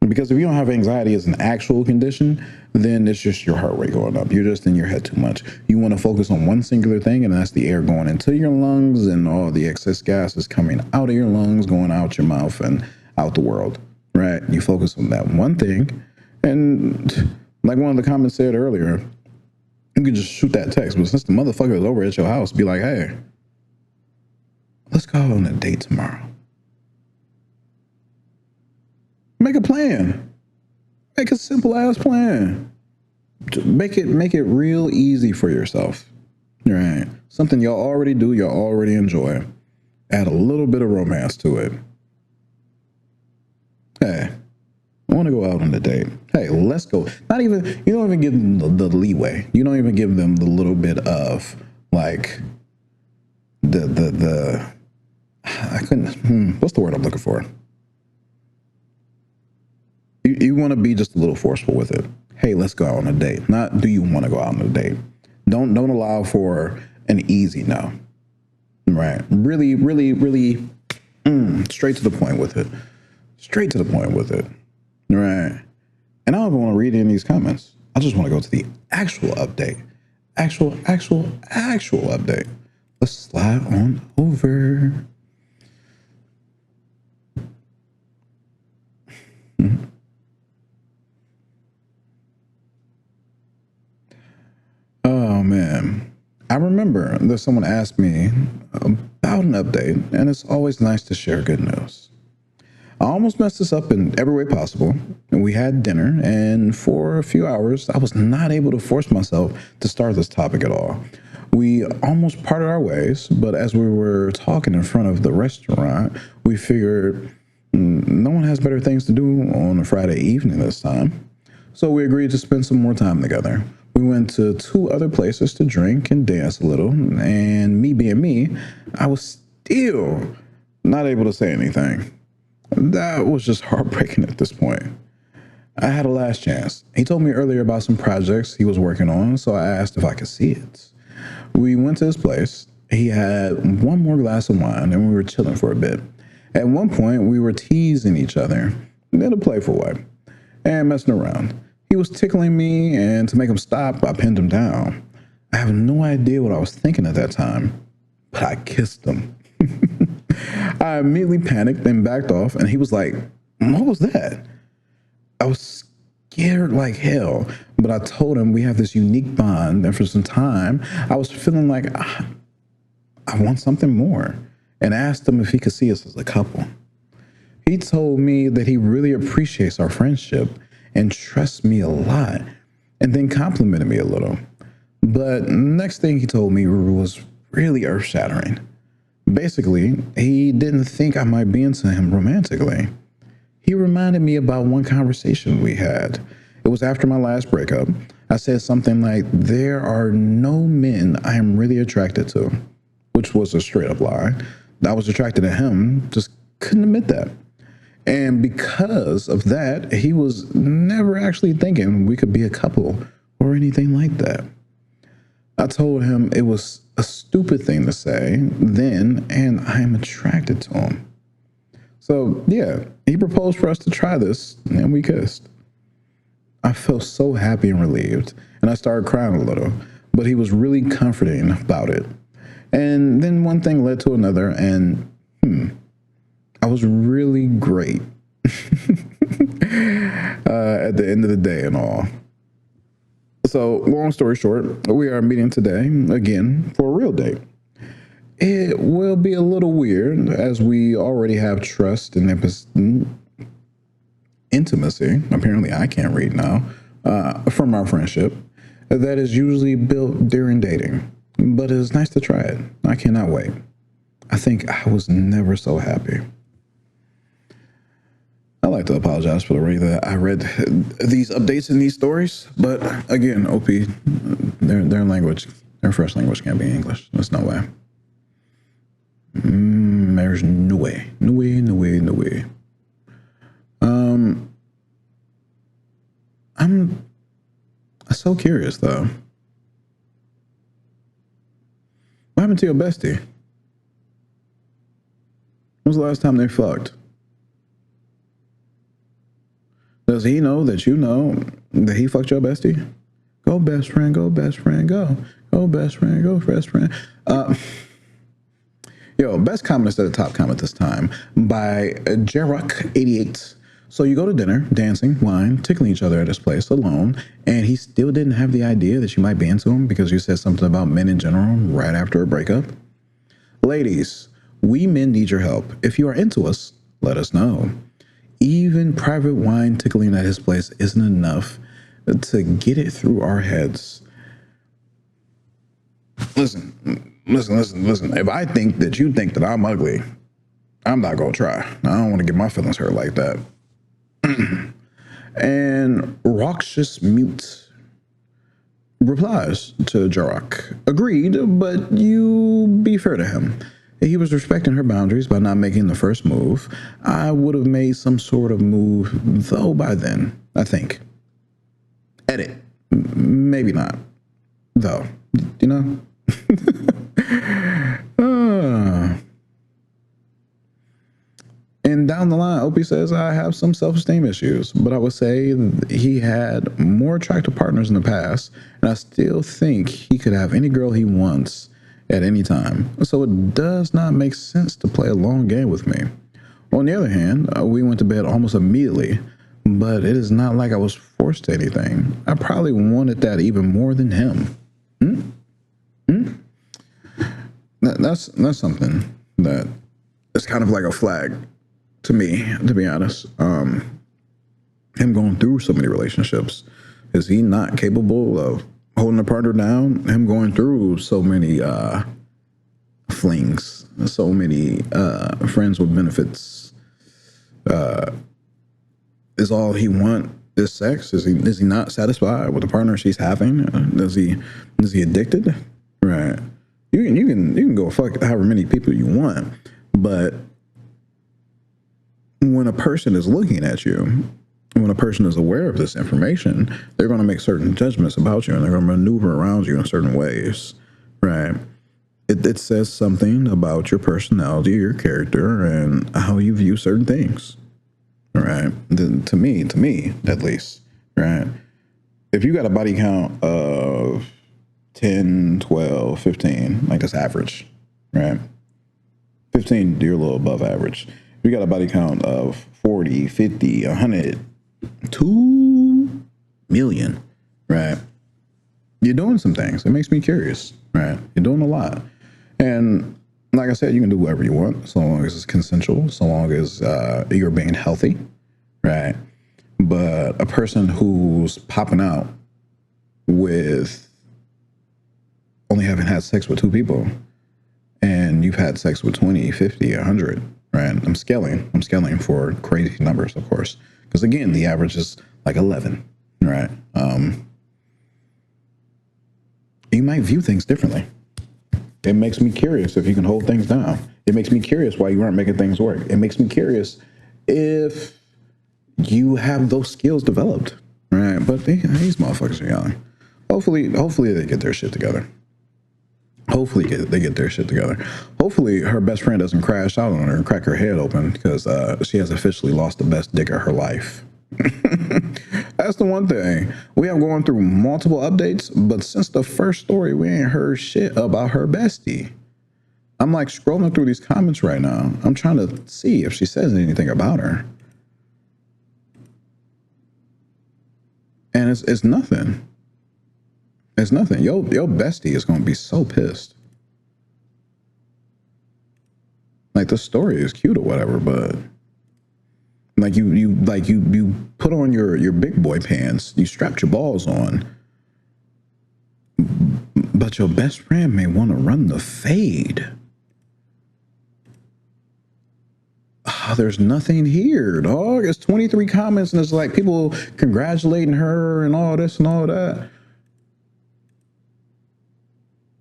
Because if you don't have anxiety as an actual condition, then it's just your heart rate going up. You're just in your head too much. You want to focus on one singular thing, and that's the air going into your lungs and all the excess gases coming out of your lungs, going out your mouth and out the world, right? You focus on that one thing. And like one of the comments said earlier, you can just shoot that text. But since the motherfucker is over at your house, be like, hey, let's go on a date tomorrow. Make a plan. Make a simple ass plan. Make it real easy for yourself. Right? Something y'all already do, y'all already enjoy. Add a little bit of romance to it. Hey, I want to go out on a date. Hey, let's go. Not even, you don't even give them the leeway. You don't even give them the little bit of like I couldn't, what's the word I'm looking for? You want to be just a little forceful with it. Hey, let's go out on a date. Not do you want to go out on a date. Don't allow for an easy no. Right. Really, really, really straight to the point with it. Straight to the point with it. Right. And I don't even want to read any of these comments. I just want to go to the actual update. Actual update. Let's slide on over. Oh, man. I remember that someone asked me about an update, and it's always nice to share good news. I almost messed this up in every way possible. And we had dinner, and for a few hours, I was not able to force myself to start this topic at all. We almost parted our ways, but as we were talking in front of the restaurant, we figured no one has better things to do on a Friday evening this time. So we agreed to spend some more time together. We went to two other places to drink and dance a little, and me being me, I was still not able to say anything. That was just heartbreaking at this point. I had a last chance. He told me earlier about some projects he was working on, so I asked if I could see it. We went to his place. He had one more glass of wine, and we were chilling for a bit. At one point, we were teasing each other in a playful way and messing around. He was tickling me, and to make him stop, I pinned him down. I have no idea what I was thinking at that time, but I kissed him. I immediately panicked and backed off, and he was like, "What was that?" I was scared like hell, but I told him we have this unique bond, and for some time, I was feeling like I want something more, and asked him if he could see us as a couple. He told me that he really appreciates our friendship and trusts me a lot, and then complimented me a little. But next thing he told me was really earth-shattering. Basically, he didn't think I might be into him romantically. He reminded me about one conversation we had. It was after my last breakup. I said something like, "There are no men I am really attracted to," which was a straight up lie. I was attracted to him, just couldn't admit that. And because of that, he was never actually thinking we could be a couple or anything like that. I told him it was a stupid thing to say then, and I am attracted to him. So, yeah, he proposed for us to try this, and we kissed. I felt so happy and relieved, and I started crying a little, but he was really comforting about it. And then one thing led to another, and I was really great at the end of the day and all. So, long story short, we are meeting today again for a real date. It will be a little weird as we already have trust and intimacy. Apparently, I can't read now, from our friendship that is usually built during dating. But it's nice to try it. I cannot wait. I think I was never so happy. I'd like to apologize for the way that I read these updates and these stories. But again, OP, their language, their first language can't be English. There's no way. There's no way. No way, no way, no way. I'm so curious, though. What happened to your bestie? When was the last time they fucked? Does he know that you know that he fucked your bestie? Go best friend, go best friend, go. Go best friend, go best friend. Best comment instead of top comment this time by Jeruk88. So you go to dinner, dancing, wine, tickling each other at his place alone, and he still didn't have the idea that you might be into him because you said something about men in general right after a breakup. Ladies, we men need your help. If you are into us, let us know. Even private wine tickling at his place isn't enough to get it through our heads. Listen. If I think that you think that I'm ugly, I'm not going to try. I don't want to get my feelings hurt like that. And Roxas Mute replies to Jarok. Agreed, but you be fair to him. He was respecting her boundaries by not making the first move. I would have made some sort of move, though, by then, I think. Edit. Maybe not. Though. You know? And down the line, Opie says, I have some self-esteem issues, but I would say he had more attractive partners in the past, and I still think he could have any girl he wants at any time. So it does not make sense to play a long game with me. On the other hand, we went to bed almost immediately, but it is not like I was forced to anything. I probably wanted that even more than him. that's something that is kind of like a flag to me, to be honest. Him going through so many relationships, is he not capable of holding a partner down? Him going through so many flings, so many friends with benefits, is all he want is sex? Is he not satisfied with the partner she's having? Is he addicted? Right. You can go fuck however many people you want, but when a person is looking at you, when a person is aware of this information, they're going to make certain judgments about you, and they're going to maneuver around you in certain ways, right? It says something about your personality, your character, and how you view certain things, right? To me, at least, right? If you got a body count of 10, 12, 15, like that's average, right? 15, you're a little above average. If you got a body count of 40, 50, 100, 2 million, right? You're doing some things. It makes me curious, right? You're doing a lot. And like I said, you can do whatever you want, so long as it's consensual, so long as you're being healthy, right? But a person who's popping out with only having had sex with 2 people, and you've had sex with 20, 50, 100, right? I'm scaling for crazy numbers, of course. Because again, the average is like 11, right? You might view things differently. It makes me curious if you can hold things down. It makes me curious why you aren't making things work. It makes me curious if you have those skills developed, right? But these motherfuckers are young. Hopefully they get their shit together. Hopefully they get their shit together. Hopefully her best friend doesn't crash out on her and crack her head open because she has officially lost the best dick of her life. That's the one thing. We have gone through multiple updates, but since the first story, we ain't heard shit about her bestie. I'm like scrolling through these comments right now. I'm trying to see if she says anything about her. And it's nothing. It's nothing. Your bestie is going to be so pissed. Like, the story is cute or whatever, but like you put on your big boy pants, you strapped your balls on, but your best friend may want to run the fade. Oh, there's nothing here, dog. It's 23 comments and it's like people congratulating her and all this and all that.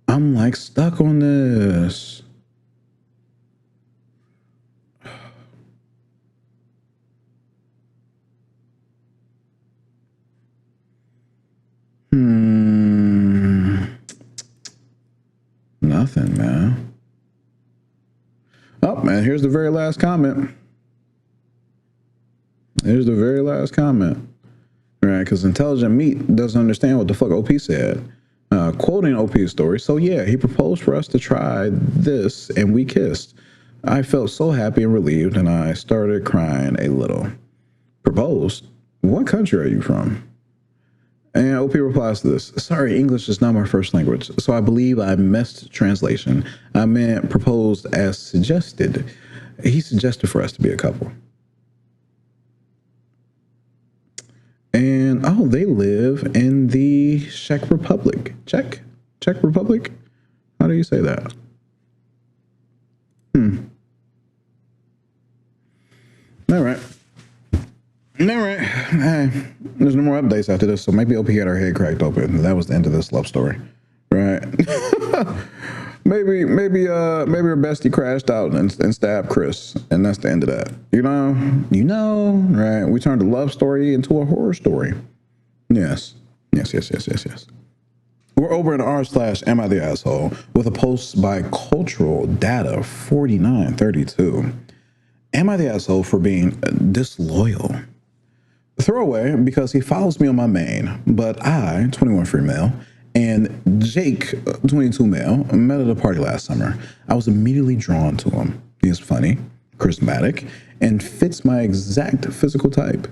I'm like stuck on this. Nothing, man. Oh, man, here's the very last comment. Here's the very last comment. Right, because Intelligent Meat doesn't understand what the fuck OP said. Quoting OP's story, so yeah, he proposed for us to try this and we kissed. I felt so happy and relieved and I started crying a little. Proposed? What country are you from? And OP replies to this, sorry, English is not my first language, so I believe I missed translation. I meant proposed as suggested. He suggested for us to be a couple. And, oh, they live in the Czech Republic. Czech Republic? How do you say that? All right. There's no more updates after this, so maybe OP had her head cracked open. That was the end of this love story. Right? Maybe her bestie crashed out and stabbed Chris, and that's the end of that. You know, right? We turned a love story into a horror story. Yes. We're over in r/Am I the Asshole with a post by Cultural Data 4932. Am I the asshole for being disloyal? Throwaway because he follows me on my main, but I, 21 free male, and Jake, 22 male, met at a party last summer. I was immediately drawn to him. He is funny, charismatic, and fits my exact physical type.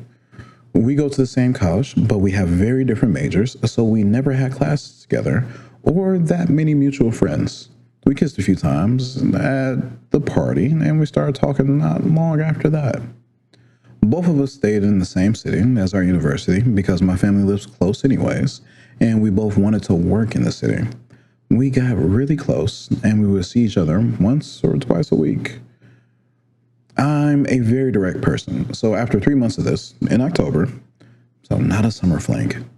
We go to the same college, but we have very different majors, so we never had classes together or that many mutual friends. We kissed a few times at the party, and we started talking not long after that. Both of us stayed in the same city as our university because my family lives close anyways, and we both wanted to work in the city. We got really close, and we would see each other once or twice a week. I'm a very direct person, so after 3 months of this, in October, so not a summer fling,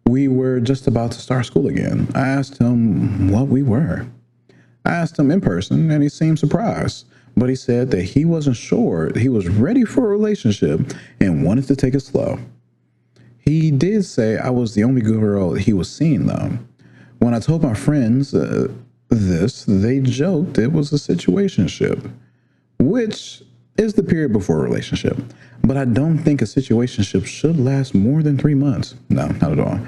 we were just about to start school again. I asked him what we were. I asked him in person, and he seemed surprised, but he said that he wasn't sure he was ready for a relationship and wanted to take it slow. He did say I was the only girl he was seeing, though. When I told my friends this, they joked it was a situationship, which is the period before a relationship. But I don't think a situationship should last more than 3 months. No, not at all.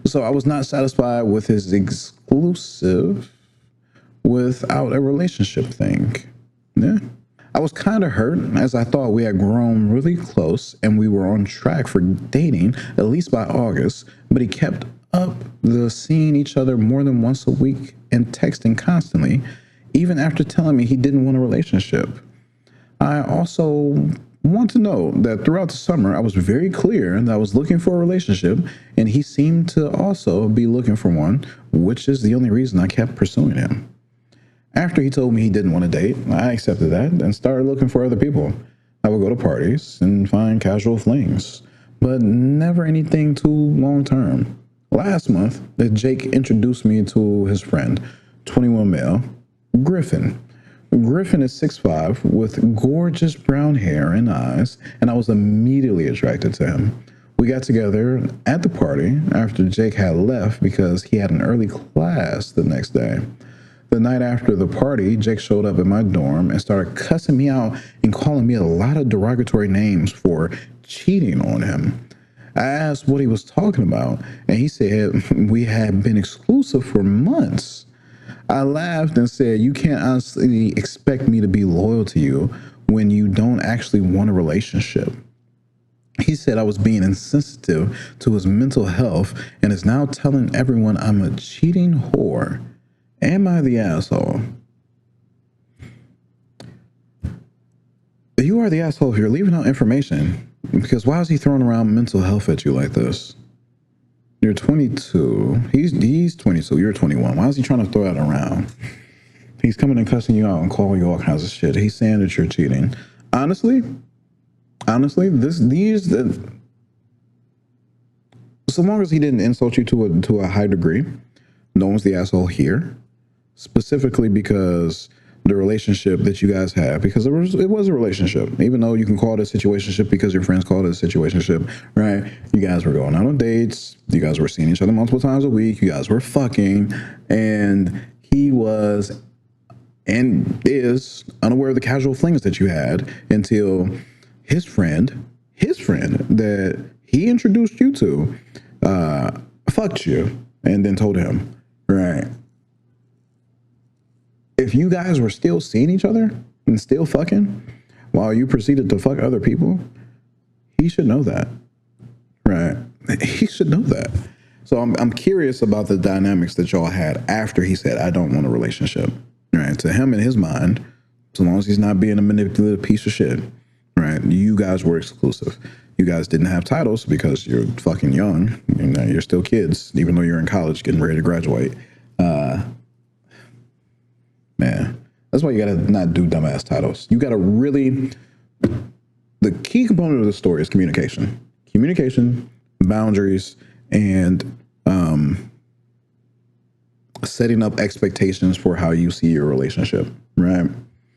So I was not satisfied with his exclusive without a relationship thing. Yeah. I was kind of hurt as I thought we had grown really close and we were on track for dating at least by August, but he kept up the seeing each other more than once a week and texting constantly, even after telling me he didn't want a relationship. I also want to know that throughout the summer, I was very clear that I was looking for a relationship, and he seemed to also be looking for one, which is the only reason I kept pursuing him. After he told me he didn't want to date, I accepted that and started looking for other people. I would go to parties and find casual flings, but never anything too long term. Last month, Jake introduced me to his friend, 21 male, Griffin. Griffin is 6'5", with gorgeous brown hair and eyes, and I was immediately attracted to him. We got together at the party after Jake had left because he had an early class the next day. The night after the party, Jake showed up at my dorm and started cussing me out and calling me a lot of derogatory names for cheating on him. I asked what he was talking about, and he said we had been exclusive for months. I laughed and said, you can't honestly expect me to be loyal to you when you don't actually want a relationship. He said I was being insensitive to his mental health and is now telling everyone I'm a cheating whore. Am I the asshole? You are the asshole if you're leaving out information, because why is he throwing around mental health at you like this? You're 22. He's 22. You're 21. Why is he trying to throw that around? He's coming and cussing you out and calling you all kinds of shit. He's saying that you're cheating. Honestly, so long as he didn't insult you to a high degree, no one's the asshole here. Specifically because the relationship that you guys had, because it was a relationship, even though you can call it a situationship because your friends called it a situationship, right? You guys were going out on dates, you guys were seeing each other multiple times a week, you guys were fucking, and he was and is unaware of the casual flings that you had until his friend that he introduced you to fucked you and then told him, right? If you guys were still seeing each other and still fucking while you proceeded to fuck other people, he should know that, right? He should know that. So I'm curious about the dynamics that y'all had after he said, I don't want a relationship, right? To him, in his mind, so long as he's not being a manipulative piece of shit, right? You guys were exclusive. You guys didn't have titles because you're fucking young. You're still kids, even though you're in college getting ready to graduate. Man, that's why you gotta not do dumbass titles. You gotta really, the key component of the story is communication. Communication, boundaries, and setting up expectations for how you see your relationship, right?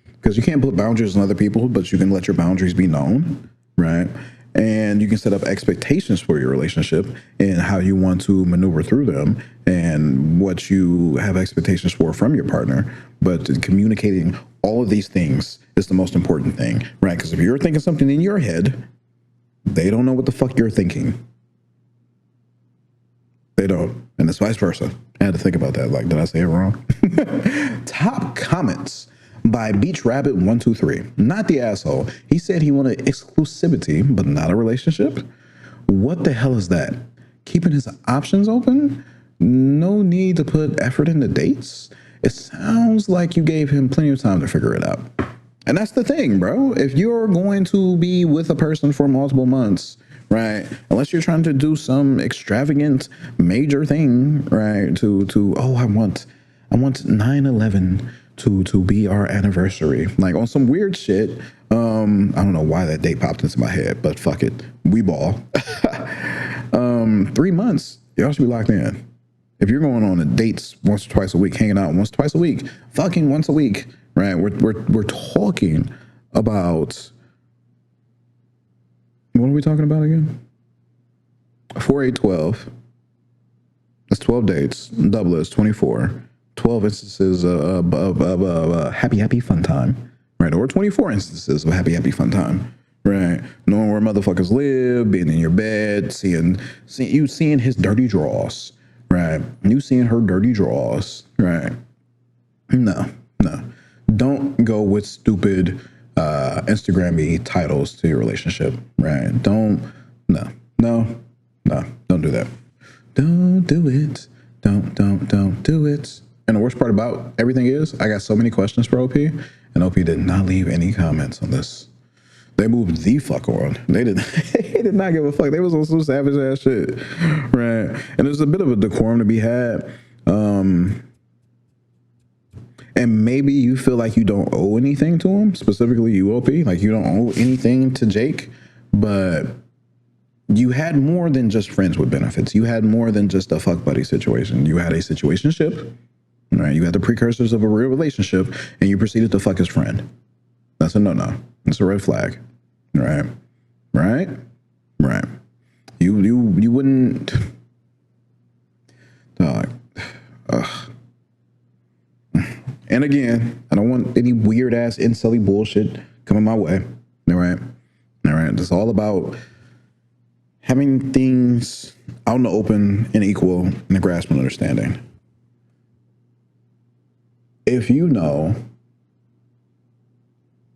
Because you can't put boundaries on other people, but you can let your boundaries be known, right? And you can set up expectations for your relationship and how you want to maneuver through them and what you have expectations for from your partner. But communicating all of these things is the most important thing, right? Because if you're thinking something in your head, they don't know what the fuck you're thinking. They don't. And it's vice versa. I had to think about that. Like, did I say it wrong? Top comments by Beach Rabbit 123. Not the asshole. He said he wanted exclusivity, but not a relationship. What the hell is that? Keeping his options open? No need to put effort into dates? it sounds like you gave him plenty of time to figure it out. And that's the thing, bro. If you're going to be with a person for multiple months, right? Unless you're trying to do some extravagant major thing, right? I want 9/11 to be our anniversary. Like on some weird shit. I don't know why that date popped into my head, but fuck it. We ball. 3 months, y'all should be locked in. If you're going on dates once or twice a week, hanging out once or twice a week, fucking once a week, right? We're talking about, what are we talking about again? 4, 8, 12. That's 12 dates. Double is 24. 12 instances of happy fun time, right? Or 24 instances of happy fun time, right? Knowing where motherfuckers live, being in your bed, seeing his dirty drawers, right? You seeing her dirty drawers, right? No. Don't go with stupid Instagram-y titles to your relationship, right? No, don't do that. Don't do it. Don't do it. And the worst part about everything is, I got so many questions for OP, and OP did not leave any comments on this. They moved the fuck on. They did not give a fuck. They was on some savage ass shit, right? And there's a bit of a decorum to be had. And maybe you feel like you don't owe anything to him, specifically you, OP, like you don't owe anything to Jake, but you had more than just friends with benefits. You had more than just a fuck buddy situation. You had a situationship, right? You had the precursors of a real relationship, and you proceeded to fuck his friend. That's a no-no. It's a red flag, right? You wouldn't, dog. And again, I don't want any weird ass incelly bullshit coming my way. All right. It's all about having things out in the open and equal in the grasp and understanding. If you know,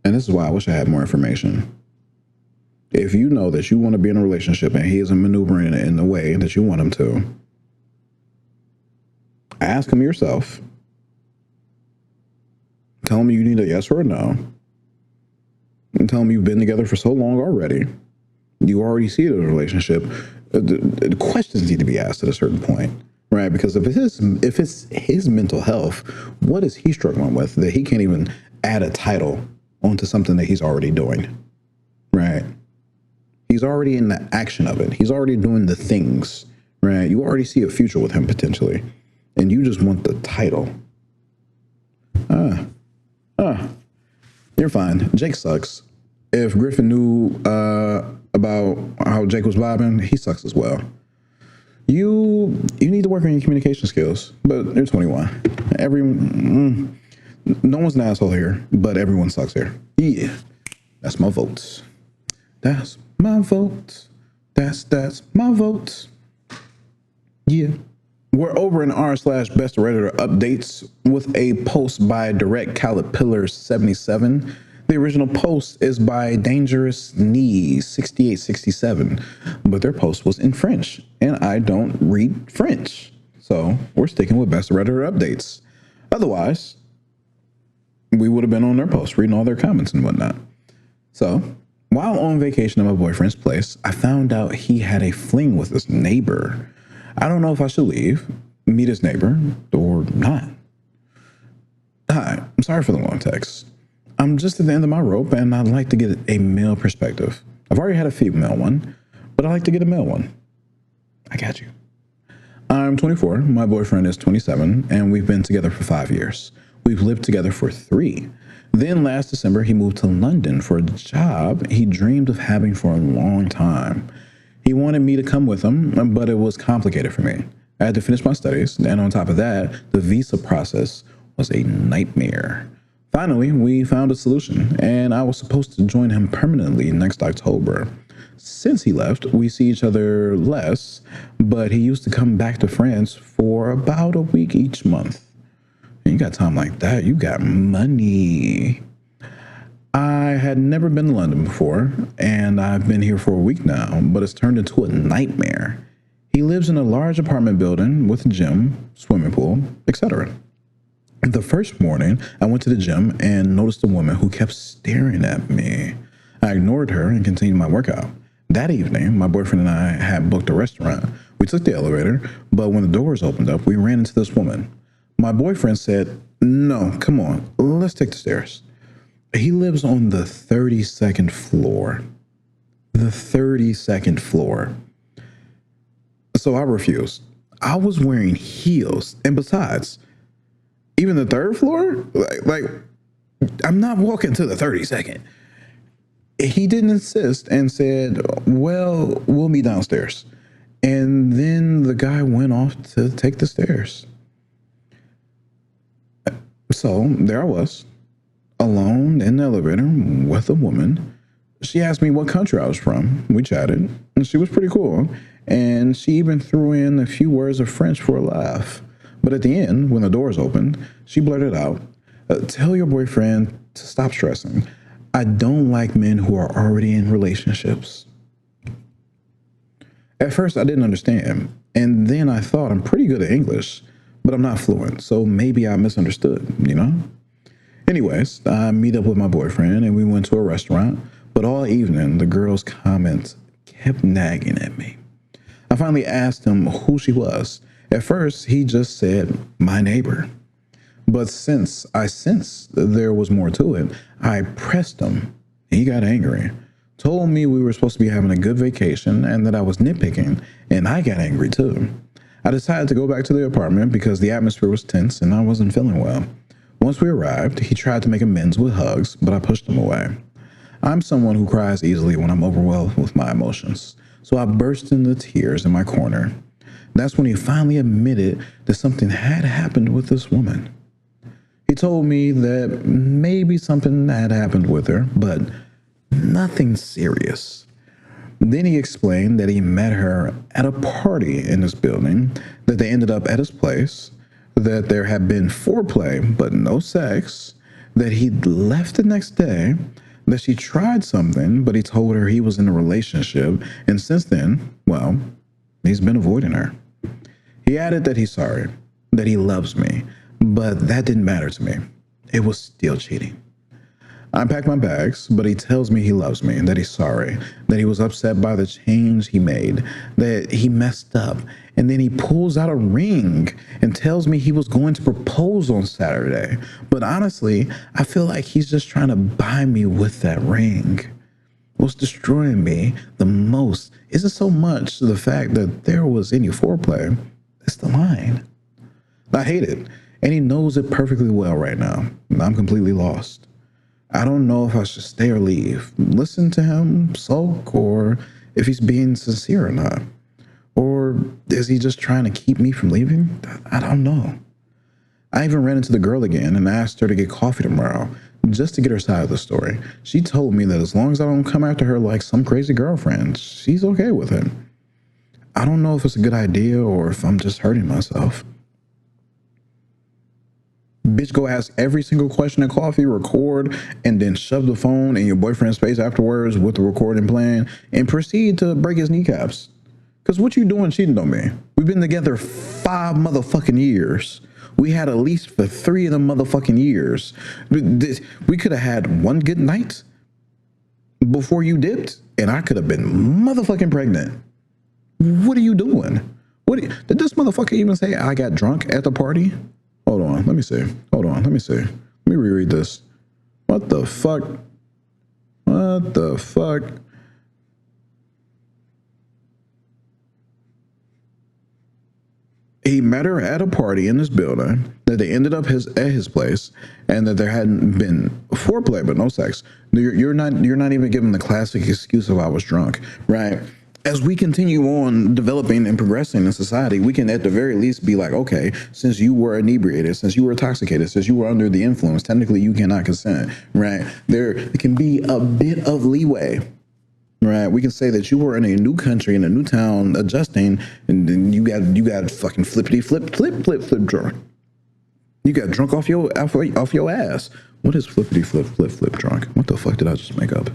and this is why I wish I had more information. If you know that you want to be in a relationship and he isn't maneuvering it in the way that you want him to, ask him yourself. Tell him you need a yes or a no. And tell him you've been together for so long already. You already see it in a relationship. The questions need to be asked at a certain point, right? Because if it's his mental health, what is he struggling with that he can't even add a title onto something that he's already doing, right? He's already in the action of it. He's already doing the things, right? You already see a future with him potentially, and you just want the title. You're fine. Jake sucks. If Griffin knew about how Jake was vibing, he sucks as well. You need to work on your communication skills, but you're 21. No one's an asshole here, but everyone sucks here. Yeah, that's my vote. That's my vote. That's my vote. Yeah. We're over in r/best Redditor updates with a post by Direct Caterpillar 77. The original post is by Dangerous Knees 6867, but their post was in French, and I don't read French. So we're sticking with Best Redditor updates. Otherwise, we would have been on their post, reading all their comments and whatnot. So while on vacation at my boyfriend's place, I found out he had a fling with his neighbor. I don't know if I should leave, meet his neighbor, or not. Hi, I'm sorry for the long text. I'm just at the end of my rope, and I'd like to get a male perspective. I've already had a female one, but I'd like to get a male one. I got you. I'm 24, my boyfriend is 27, and we've been together for 5 years. We've lived together for 3. Then last December, he moved to London for a job he dreamed of having for a long time. He wanted me to come with him, but it was complicated for me. I had to finish my studies, and on top of that, the visa process was a nightmare. Finally, we found a solution, and I was supposed to join him permanently next October. Since he left, we see each other less, but he used to come back to France for about a week each month. And you got time like that, you got money. I had never been to London before, and I've been here for a week now, but it's turned into a nightmare. He lives in a large apartment building with a gym, swimming pool, etc. The first morning, I went to the gym and noticed a woman who kept staring at me. I ignored her and continued my workout. That evening, my boyfriend and I had booked a restaurant. We took the elevator, but when the doors opened up, we ran into this woman. My boyfriend said, "No, come on, let's take the stairs." He lives on the 32nd floor. The 32nd floor. So I refused. I was wearing heels. And besides, even the third floor? Like I'm not walking to the 32nd. He didn't insist and said, "Well, we'll meet downstairs." And then the guy went off to take the stairs. So there I was, alone in the elevator with a woman. She asked me what country I was from. We chatted, and she was pretty cool. And she even threw in a few words of French for a laugh. But at the end, when the doors opened, she blurted out, "Tell your boyfriend to stop stressing. I don't like men who are already in relationships." At first, I didn't understand. And then I thought I'm pretty good at English, but I'm not fluent. So maybe I misunderstood, you know? Anyways, I meet up with my boyfriend and we went to a restaurant. But all evening, the girl's comments kept nagging at me. I finally asked him who she was. At first, he just said, "My neighbor." But since I sensed there was more to it, I pressed him. He got angry, told me we were supposed to be having a good vacation and that I was nitpicking, and I got angry too. I decided to go back to the apartment because the atmosphere was tense and I wasn't feeling well. Once we arrived, he tried to make amends with hugs, but I pushed him away. I'm someone who cries easily when I'm overwhelmed with my emotions, so I burst into tears in my corner. That's when he finally admitted that something had happened with this woman. He told me that maybe something had happened with her, but nothing serious. Then he explained that he met her at a party in this building, that they ended up at his place, that there had been foreplay but no sex, that he left the next day, that she tried something but he told her he was in a relationship, and since then, well, he's been avoiding her. He added that he's sorry, that he loves me, but that didn't matter to me. It was still cheating. I packed my bags, but he tells me he loves me, that he's sorry, that he was upset by the change he made, that he messed up. And then he pulls out a ring and tells me he was going to propose on Saturday. But honestly, I feel like he's just trying to buy me with that ring. What's destroying me the most isn't so much the fact that there was any foreplay, it's the line. I hate it, and he knows it perfectly well right now. I'm completely lost. I don't know if I should stay or leave, listen to him sulk, or if he's being sincere or not. Or is he just trying to keep me from leaving? I don't know. I even ran into the girl again and asked her to get coffee tomorrow, just to get her side of the story. She told me that as long as I don't come after her like some crazy girlfriend, she's okay with it. I don't know if it's a good idea or if I'm just hurting myself. Bitch, go ask every single question at coffee, record, and then shove the phone in your boyfriend's face afterwards with the recording playing and proceed to break his kneecaps. Because what you doing cheating on me? We've been together 5 motherfucking years. We had at least for 3 of them motherfucking years. We could have had one good night before you dipped, and I could have been motherfucking pregnant. What are you doing? Did this motherfucker even say I got drunk at the party? Hold on, let me see. Let me reread this. What the fuck? He met her at a party in this building, that they ended up at his place, and that there hadn't been foreplay but no sex. You're not even giving the classic excuse of I was drunk, right? As we continue on developing and progressing in society, we can at the very least be like, okay, since you were inebriated, since you were intoxicated, since you were under the influence, technically you cannot consent, right? There can be a bit of leeway. Right, we can say that you were in a new country, in a new town, adjusting, and then you got fucking flippity flip drunk. You got drunk off your ass. What is flippity flip drunk? What the fuck did I just make up?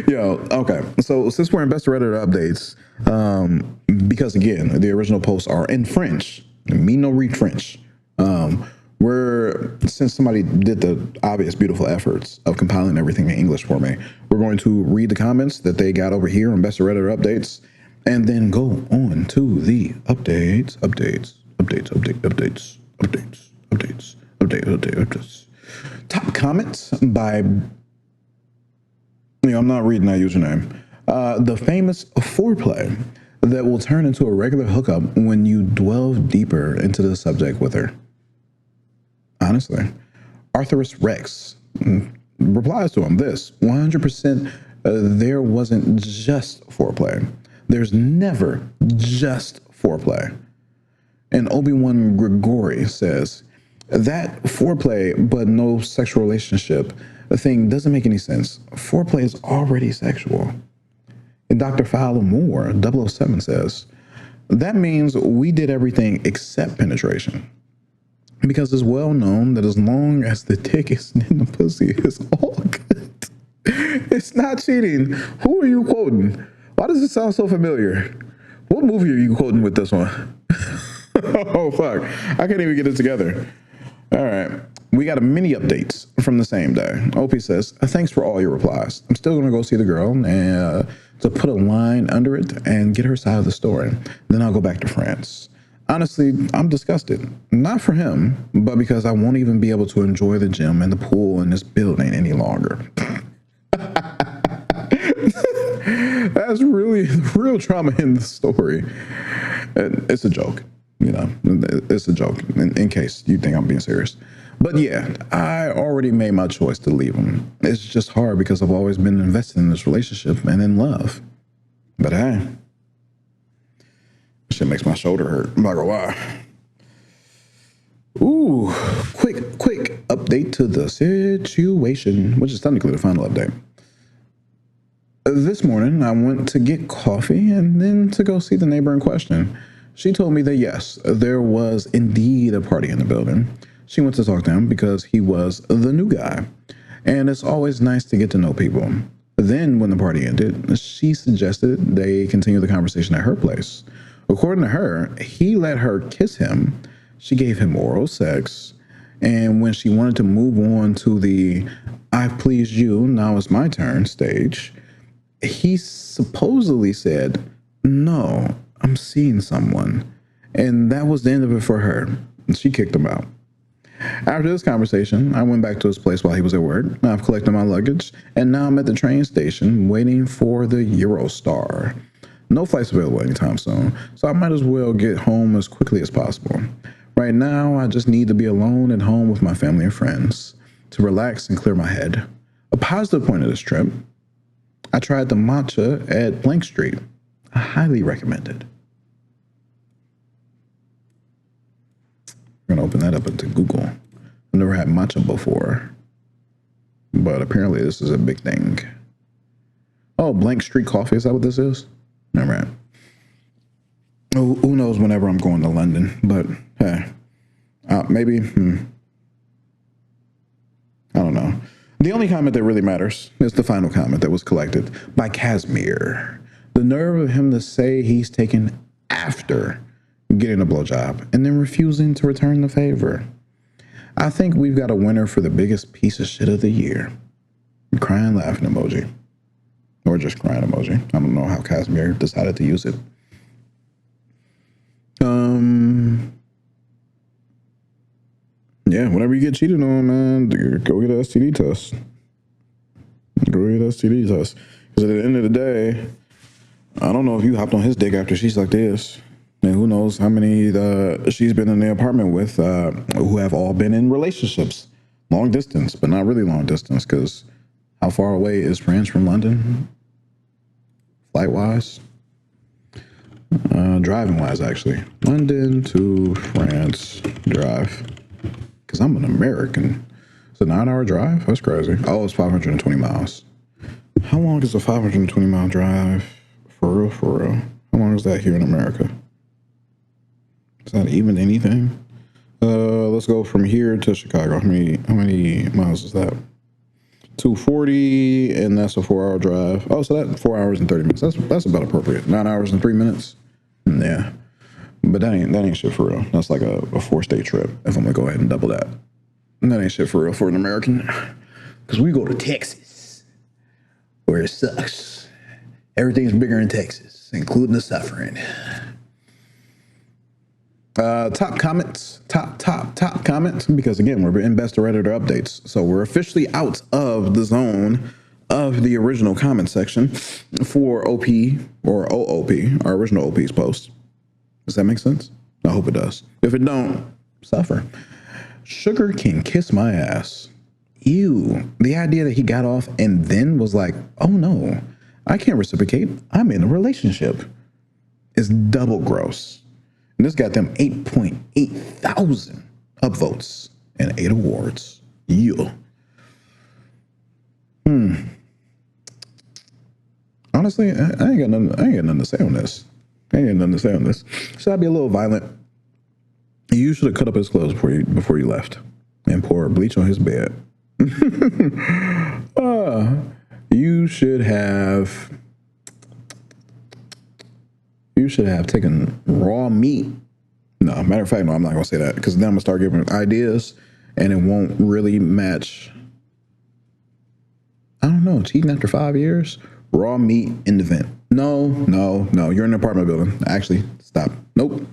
Yo, okay. So since we're in best Reddit updates, because again, the original posts are in French. Me no read French. Since somebody did the obvious beautiful efforts of compiling everything in English for me, we're going to read the comments that they got over here on Best of Reddit updates, and then go on to the updates. Top comments by, I'm not reading that username. The famous foreplay that will turn into a regular hookup when you delve deeper into the subject with her. Honestly, Arthurus Rex replies to him this 100%. There wasn't just foreplay. There's never just foreplay. And Obi-Wan Grigori says that foreplay but no sexual relationship thing doesn't make any sense. Foreplay is already sexual. And Dr. Fowler Moore 007 says that means we did everything except penetration. Because it's well known that as long as the dick is in the pussy, it's all good. It's not cheating. Who are you quoting? Why does it sound so familiar? What movie are you quoting with this one? Oh, fuck. I can't even get it together. All right. We got a mini updates from the same day. OP says, thanks for all your replies. I'm still going to go see the girl and to put a line under it and get her side of the story. Then I'll go back to France. Honestly, I'm disgusted. Not for him, but because I won't even be able to enjoy the gym and the pool in this building any longer. That's really the real trauma in the story. It's a joke, It's a joke in case you think I'm being serious. But yeah, I already made my choice to leave him. It's just hard because I've always been invested in this relationship and in love. But hey. Shit makes my shoulder hurt. I'm not gonna lie. Ooh, quick update to the situation, which is technically the final update. This morning, I went to get coffee and then to go see the neighbor in question. She told me that yes, there was indeed a party in the building. She went to talk to him because he was the new guy. And it's always nice to get to know people. Then when the party ended, she suggested they continue the conversation at her place. According to her, he let her kiss him. She gave him oral sex. And when she wanted to move on to the I've pleased you, now it's my turn stage, he supposedly said, no, I'm seeing someone. And that was the end of it for her. She kicked him out. After this conversation, I went back to his place while he was at work. I've collected my luggage, and now I'm at the train station waiting for the Eurostar. No flights available anytime soon, so I might as well get home as quickly as possible. Right now, I just need to be alone at home with my family and friends to relax and clear my head. A positive point of this trip, I tried the matcha at Blank Street. I highly recommend it. I'm going to open that up into Google. I've never had matcha before, but apparently this is a big thing. Oh, Blank Street Coffee, is that what this is? All right. Oh, who knows whenever I'm going to London, but hey, maybe, I don't know. The only comment that really matters is the final comment that was collected by Casimir. The nerve of him to say he's taken after getting a blowjob and then refusing to return the favor. I think we've got a winner for the biggest piece of shit of the year. Crying, laughing emoji. Or just crying emoji. I don't know how Casimir decided to use it. Yeah, whenever you get cheated on, man, go get an STD test. Go get an STD test. Because at the end of the day, I don't know if you hopped on his dick after she's like this. And who knows how many she's been in the apartment with who have all been in relationships. Long distance, but not really long distance, because how far away is France from London? Flight-wise? Driving-wise, actually. London to France drive. Because I'm an American. It's a 9-hour drive? That's crazy. Oh, it's 520 miles. How long is a 520-mile drive? For real, for real. How long is that here in America? Is that even anything? Let's go from here to Chicago. How many miles is that? 240, and that's a 4-hour drive. Oh, so that's 4 hours and 30 minutes. That's about appropriate. 9 hours and 3 minutes. Yeah. But that ain't shit for real. That's like a 4-state trip. If I'm gonna go ahead and double that, and that ain't shit for real for an American. Because we go to Texas, where it sucks. Everything's bigger in Texas, including the suffering. Top comments, top comments, because again, we're in best of Redditor updates. So we're officially out of the zone of the original comment section for OP or OOP, our original OP's post. Does that make sense? I hope it does. If it don't, suffer. Sugar can kiss my ass. Ew. The idea that he got off and then was like, oh no, I can't reciprocate. I'm in a relationship. Is double gross. And this got them 8.8 thousand upvotes and 8 awards. Yeah. Honestly, I ain't got nothing to say on this. Should I be a little violent? You should have cut up his clothes before you left and pour bleach on his bed. You should have taken raw meat. No, matter of fact, no, I'm not gonna say that because then I'm gonna start giving ideas and it won't really match. I don't know, cheating after 5 years? Raw meat in the vent. No, you're in an apartment building. Actually, stop. Nope.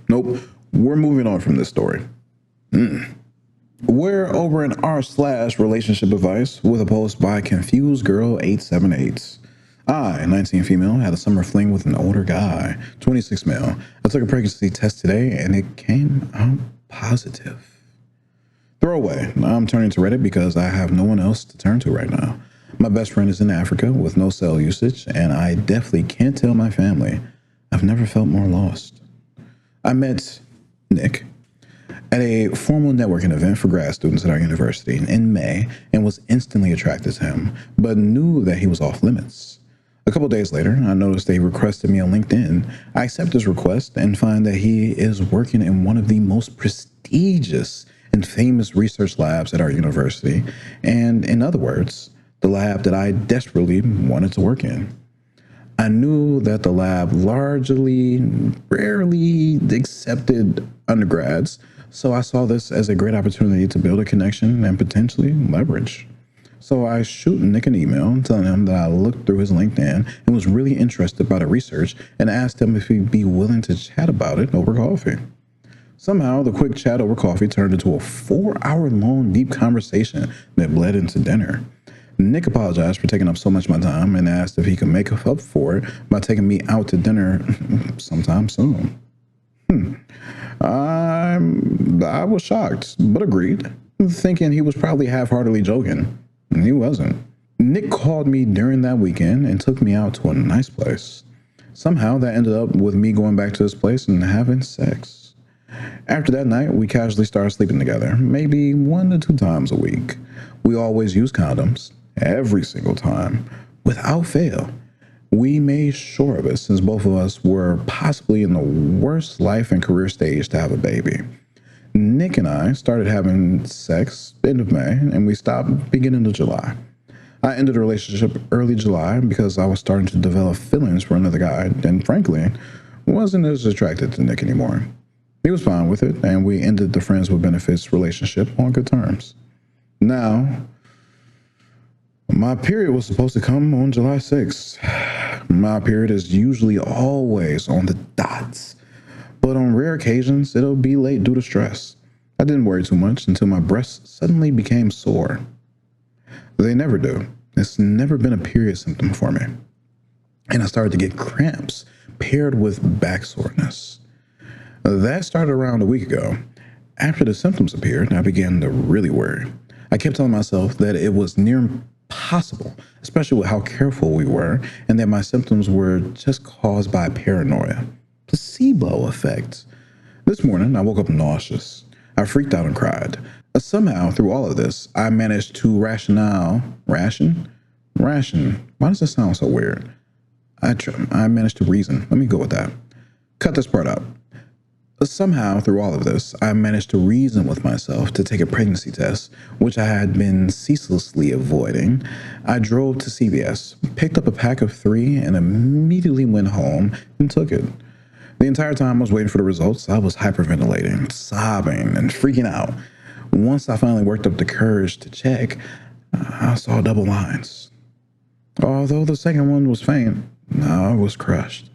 We're moving on from this story. We're over in r/relationship advice with a post by Confused Girl 878. I, 19 female, had a summer fling with an older guy, 26 male. I took a pregnancy test today and it came out positive. Throwaway. I'm turning to Reddit because I have no one else to turn to right now. My best friend is in Africa with no cell usage, and I definitely can't tell my family. I've never felt more lost. I met Nick at a formal networking event for grad students at our university in May and was instantly attracted to him, but knew that he was off limits. A couple days later, I noticed that he requested me on LinkedIn. I accept his request and find that he is working in one of the most prestigious and famous research labs at our university, and in other words, the lab that I desperately wanted to work in. I knew that the lab rarely accepted undergrads, so I saw this as a great opportunity to build a connection and potentially leverage. So I shoot Nick an email telling him that I looked through his LinkedIn and was really interested by the research and asked him if he'd be willing to chat about it over coffee. Somehow, the quick chat over coffee turned into a 4-hour-long deep conversation that bled into dinner. Nick apologized for taking up so much of my time and asked if he could make up for it by taking me out to dinner sometime soon. I was shocked, but agreed, thinking he was probably half-heartedly joking. And he wasn't. Nick called me during that weekend and took me out to a nice place. Somehow, that ended up with me going back to his place and having sex. After that night, we casually started sleeping together, maybe 1 to 2 times a week. We always used condoms. Every single time, without fail. We made sure of it since both of us were possibly in the worst life and career stage to have a baby. Nick and I started having sex end of May, and we stopped beginning of July. I ended the relationship early July because I was starting to develop feelings for another guy, and frankly, wasn't as attracted to Nick anymore. He was fine with it, and we ended the friends with benefits relationship on good terms. Now, my period was supposed to come on July 6th. My period is usually always on the dots, but on rare occasions, it'll be late due to stress. I didn't worry too much until my breasts suddenly became sore. They never do. It's never been a period symptom for me. And I started to get cramps paired with back soreness. That started around a week ago. After the symptoms appeared, I began to really worry. I kept telling myself that it was near impossible, especially with how careful we were, and that my symptoms were just caused by paranoia. Placebo effect. This morning, I woke up nauseous. I freaked out and cried. Somehow, through all of this, I managed to ration. Why does that sound so weird? I managed to reason. Let me go with that. Cut this part out. Somehow, through all of this, I managed to reason with myself to take a pregnancy test, which I had been ceaselessly avoiding. I drove to CVS, picked up a pack of 3, and immediately went home and took it. The entire time I was waiting for the results, I was hyperventilating, sobbing, and freaking out. Once I finally worked up the courage to check, I saw double lines. Although the second one was faint, I was crushed.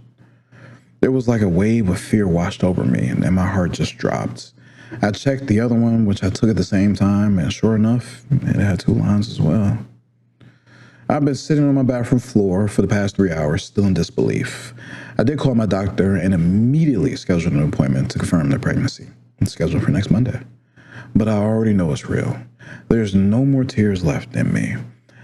There was like a wave of fear washed over me, and my heart just dropped. I checked the other one, which I took at the same time, and sure enough, it had 2 lines as well. I've been sitting on my bathroom floor for the past 3 hours, still in disbelief. I did call my doctor and immediately scheduled an appointment to confirm the pregnancy. It's scheduled for next Monday. But I already know it's real. There's no more tears left in me.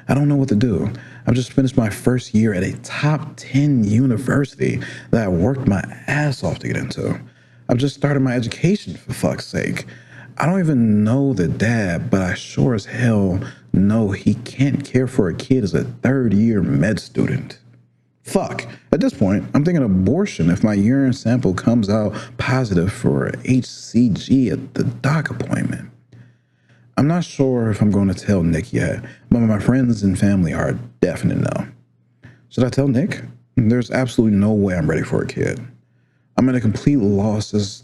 I don't know what to do. I've just finished my first year at a top 10 university that I worked my ass off to get into. I've just started my education, for fuck's sake. I don't even know the dad, but I sure as hell know he can't care for a kid as a 3rd-year med student. Fuck. At this point, I'm thinking abortion if my urine sample comes out positive for HCG at the doc appointment. I'm not sure if I'm going to tell Nick yet, but my friends and family are definite no. Should I tell Nick? There's absolutely no way I'm ready for a kid. I'm at a complete loss as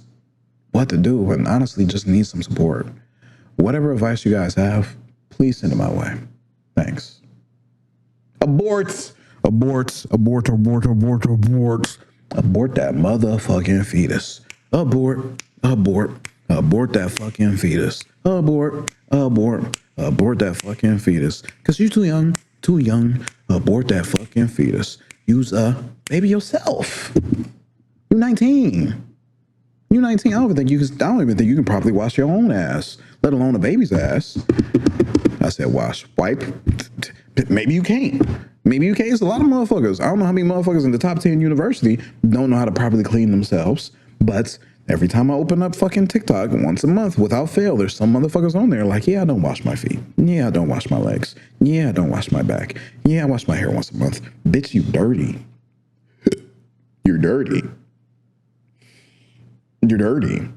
what to do and honestly just need some support. Whatever advice you guys have, please send it my way. Thanks. Abort! Abort, abort, abort, abort, abort. Abort that motherfucking fetus. Abort, abort, abort that fucking fetus. Abort, abort, abort that fucking fetus. Because you're too young, too young. Abort that fucking fetus. Use a baby yourself. You're 19. You're 19. I don't even think you can properly wash your own ass, let alone a baby's ass. I said wash, wipe. Maybe you can't. Maybe you can't. It's a lot of motherfuckers. I don't know how many motherfuckers in the top 10 university don't know how to properly clean themselves. But every time I open up fucking TikTok once a month, without fail, there's some motherfuckers on there like, yeah, I don't wash my feet. Yeah, I don't wash my legs. Yeah, I don't wash my back. Yeah, I wash my hair once a month. Bitch, you dirty. You're dirty. You're dirty.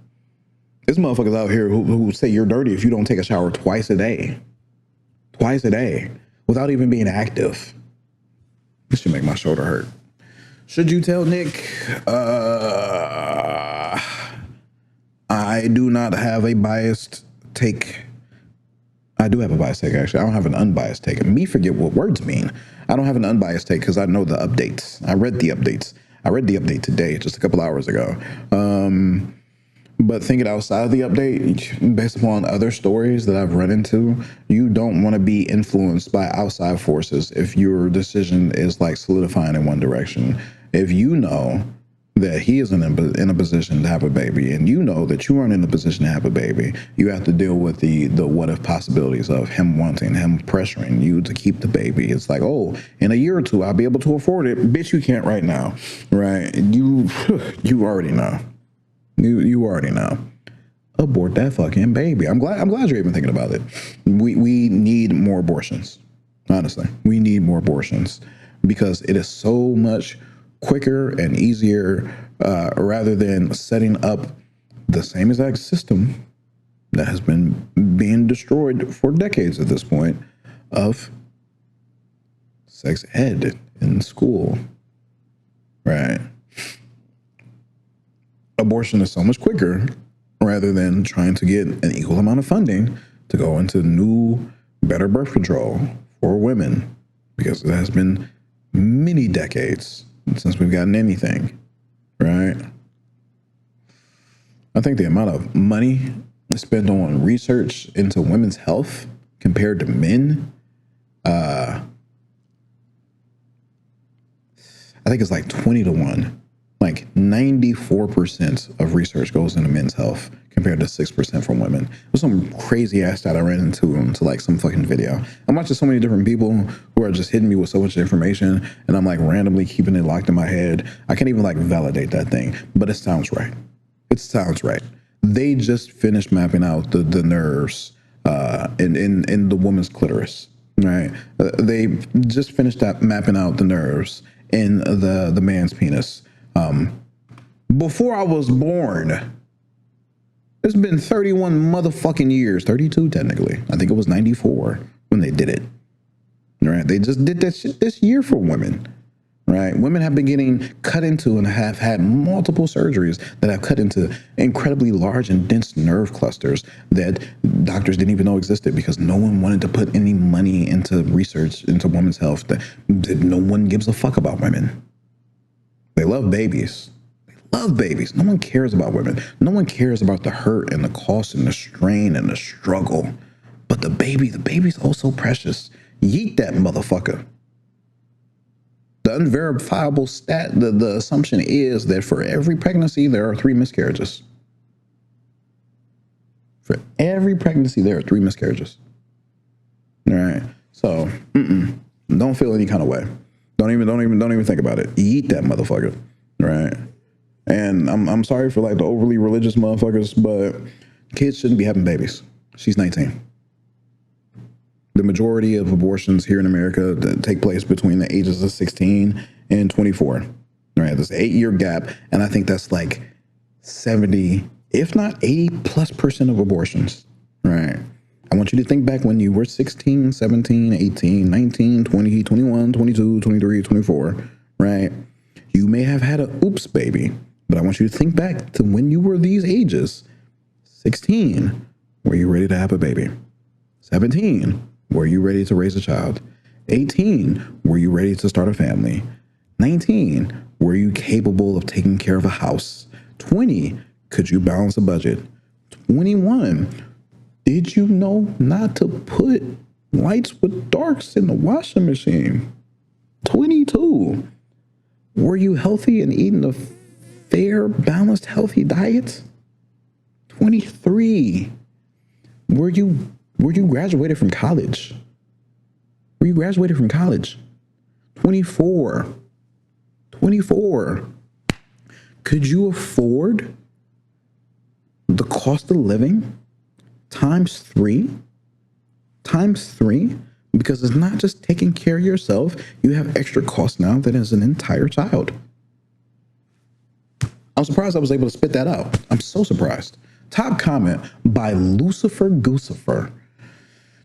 There's motherfuckers out here who say you're dirty if you don't take a shower twice a day. Twice a day. Without even being active. This should make my shoulder hurt. Should you tell Nick? I do not have a biased take. I do have a biased take, actually. I don't have an unbiased take. Me forget what words mean. I don't have an unbiased take because I know the updates. I read the updates. I read the update today, just a couple hours ago. But thinking outside of the update, based upon other stories that I've run into, you don't want to be influenced by outside forces if your decision is like solidifying in one direction. If you know that he isn't in a position to have a baby, and you know that you aren't in a position to have a baby, you have to deal with the what if possibilities of him pressuring you to keep the baby. It's like, oh, in a year or two, I'll be able to afford it. Bitch, you can't right now, right? You already know. You already know. Abort that fucking baby. I'm glad you're even thinking about it. We need more abortions. Honestly, we need more abortions because it is so much quicker and easier rather than setting up the same exact system that has been being destroyed for decades at this point of sex ed in school. Right. Abortion is so much quicker rather than trying to get an equal amount of funding to go into new, better birth control for women, because it has been many decades since we've gotten anything, right? I think the amount of money spent on research into women's health compared to men, I think it's like 20 to 1. Like 94% of research goes into men's health compared to 6% from women. It was some crazy ass that I ran into like some fucking video. I'm watching so many different people who are just hitting me with so much information, and I'm like randomly keeping it locked in my head. I can't even like validate that thing, but it sounds right. It sounds right. They just finished mapping out the nerves in the woman's clitoris, right? They just finished mapping out the nerves in the man's penis. Before I was born. It's been 31 motherfucking years, 32 technically. I think it was 94 when they did it. Right? They just did that shit this year for women. Right? right? Women have been getting cut into and have had multiple surgeries that have cut into incredibly large and dense nerve clusters that doctors didn't even know existed because no one wanted to put any money into research into women's health. That no one gives a fuck about women. They love babies. Love babies. No one cares about women. No one cares about the hurt and the cost and the strain and the struggle. But the baby's oh so precious. Yeet that motherfucker. The unverifiable stat, the assumption is that for every pregnancy, there are 3 miscarriages. For every pregnancy, there are 3 miscarriages. All right. So, don't feel any kind of way. Don't even think about it. Eat that motherfucker. Right. And I'm sorry for like the overly religious motherfuckers, but kids shouldn't be having babies. She's 19. The majority of abortions here in America that take place between the ages of 16 and 24. Right. There's an 8-year gap. And I think that's like 70, if not 80+% of abortions. Right. I want you to think back when you were 16, 17, 18, 19, 20, 21, 22, 23, 24. Right. You may have had a oops baby, but I want you to think back to when you were these ages. 16, were you ready to have a baby? 17, were you ready to raise a child? 18, were you ready to start a family? 19, were you capable of taking care of a house? 20, could you balance a budget? 21, did you know not to put lights with darks in the washing machine? 22, were you healthy and eating a fair, balanced, healthy diet? 23, were you graduated from college? Were you graduated from college? 24, could you afford the cost of living times 3? Because it's not just taking care of yourself. You have extra costs now that is an entire child. I'm surprised I was able to spit that out. I'm so surprised. Top comment by Lucifer Goosifer.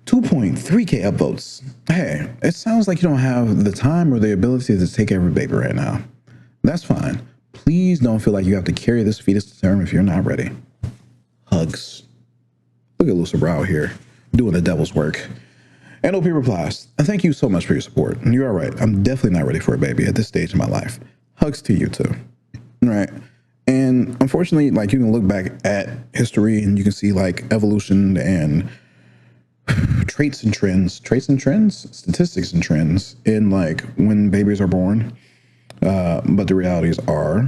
2.3K upvotes. Hey, it sounds like you don't have the time or the ability to take every baby right now. That's fine. Please don't feel like you have to carry this fetus to term if you're not ready. Hugs. Look at Lucifer out here doing the devil's work. NOP replies, thank you so much for your support. And you are right. I'm definitely not ready for a baby at this stage in my life. Hugs to you too. Right. And unfortunately, like you can look back at history and you can see like evolution and statistics and trends in like when babies are born. But the realities are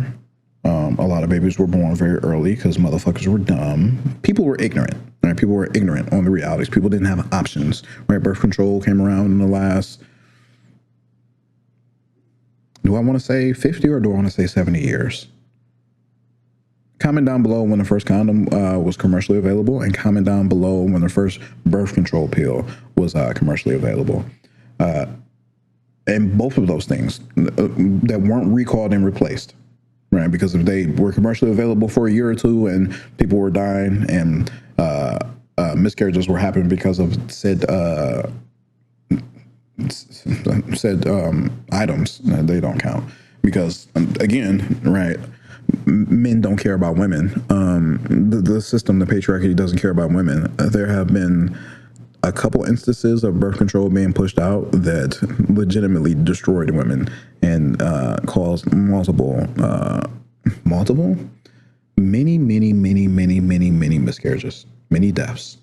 a lot of babies were born very early because motherfuckers were dumb. People were ignorant. Right? People were ignorant on the realities. People didn't have options. Right? Birth control came around in the last, do I want to say 50 or do I want to say 70 years? Comment down below when the first condom was commercially available, and comment down below when the first birth control pill was commercially available. And both of those things that weren't recalled and replaced, right? Because if they were commercially available for a year or two and people were dying and miscarriages were happening because of said items, they don't count. Because again, right, men don't care about women. The system, the patriarchy doesn't care about women. There have been a couple instances of birth control being pushed out that legitimately destroyed women and caused many miscarriages, many deaths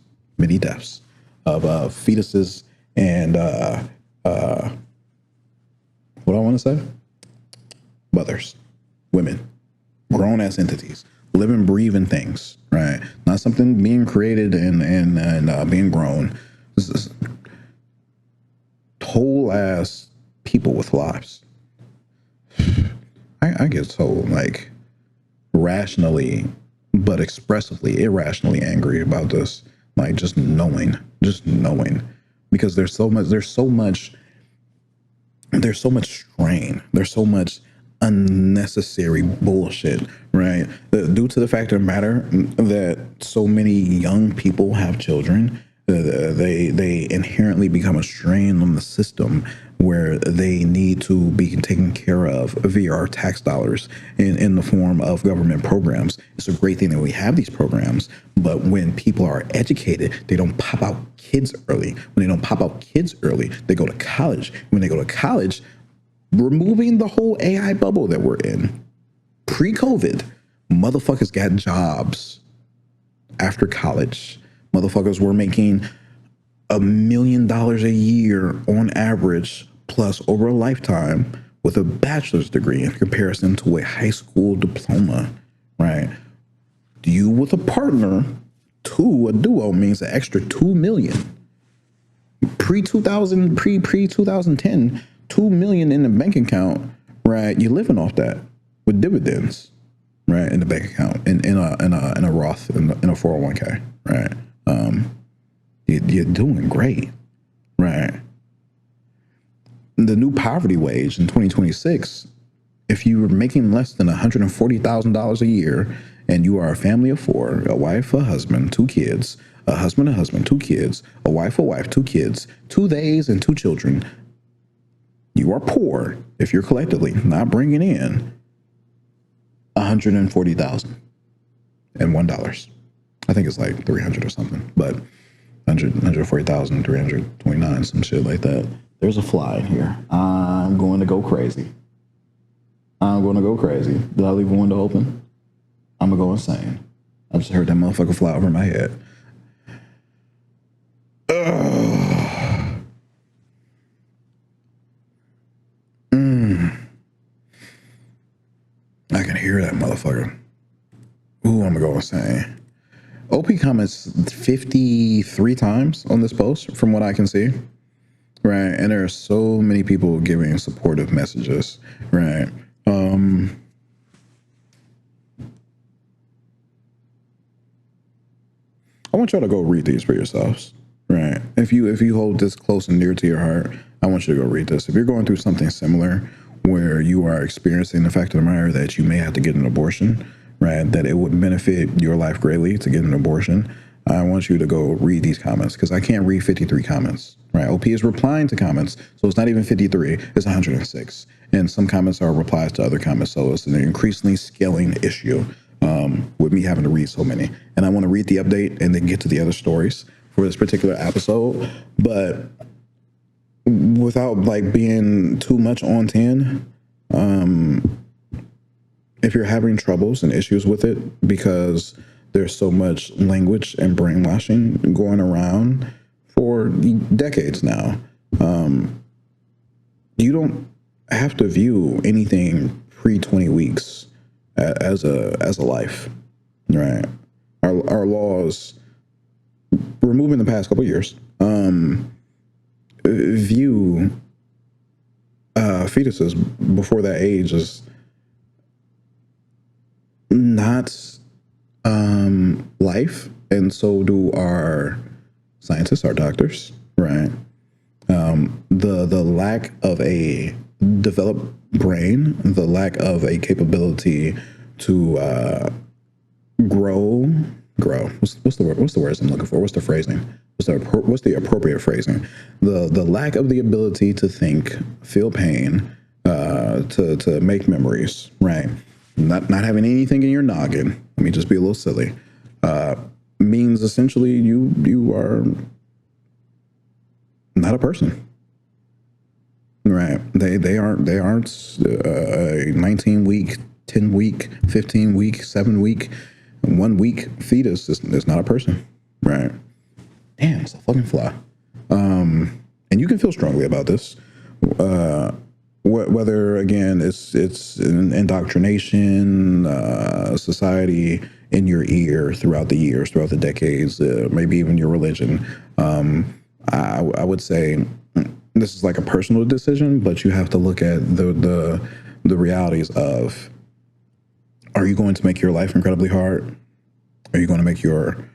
of fetuses and what I want to say? Mothers, women, grown-ass entities, living, breathing things, right? Not something being created and being grown. This is whole-ass people with lives. I get so, like, rationally, but expressively, irrationally angry about this. Like, just knowing. Because there's so much strain. There's so much unnecessary bullshit, right? Due to the fact of the matter that so many young people have children, They inherently become a strain on the system where they need to be taken care of via our tax dollars in the form of government programs. It's a great thing that we have these programs, but when people are educated, they don't pop out kids early. When they don't pop out kids early, they go to college. When they go to college, removing the whole AI bubble that we're in, pre-COVID, motherfuckers got jobs after college. Motherfuckers were making $1 million a year on average, plus over a lifetime, with a bachelor's degree in comparison to a high school diploma, right? You with a partner, a duo means an extra $2 million. Pre-2010, $2 million in the bank account, right? You're living off that with dividends, right, in the bank account, in a Roth, in a 401k, right? You're doing great, right? The new poverty wage in 2026, if you were making less than $140,000 a year and you are a family of four, a wife, a husband, two kids, a husband, two kids, a wife, 2 kids, 2 days and 2 children, you are poor if you're collectively not bringing in $140,001. I think it's like 300 or something, but 140,329, some shit like that. There's a fly in here. I'm going to go crazy. Did I leave a window open? I'm gonna go insane. I just heard that motherfucker fly over my head. I can hear that motherfucker. Ooh, I'm gonna go insane. OP comments 53 times on this post, from what I can see. Right, and there are so many people giving supportive messages. Right. I want y'all to go read these for yourselves. Right. If you hold this close and dear to your heart, I want you to go read this. If you're going through something similar where you are experiencing the fact of the matter that you may have to get an abortion, right, that it would benefit your life greatly to get an abortion, I want you to go read these comments, because I can't read 53 comments, right? OP is replying to comments, so it's not even 53, it's 106. And some comments are replies to other comments, so it's an increasingly scaling issue with me having to read so many. And I want to read the update and then get to the other stories for this particular episode, but without like being too much on 10, if you're having troubles and issues with it because there's so much language and brainwashing going around for decades now, you don't have to view anything pre-20 weeks as a life, right? Our laws, removing the past couple of years, view fetuses before that age as not life, and so do our scientists, our doctors, right? The lack of a developed brain, the lack of a capability to grow. What's the word? What's the words I'm looking for? What's the phrasing? What's the appropriate phrasing? The lack of the ability to think, feel pain, to make memories, right? Not having anything in your noggin. Let me just be a little silly. Means essentially you are not a person, right? They aren't a 19-week, 10-week, 15-week, 7-week, 1-week fetus is not a person, right? Damn, it's a fucking fly. And you can feel strongly about this. Whether again it's indoctrination, society in your ear throughout the years, throughout the decades, maybe even your religion. I would say this is like a personal decision, but you have to look at the realities of: are you going to make your life incredibly hard? Are you going to make your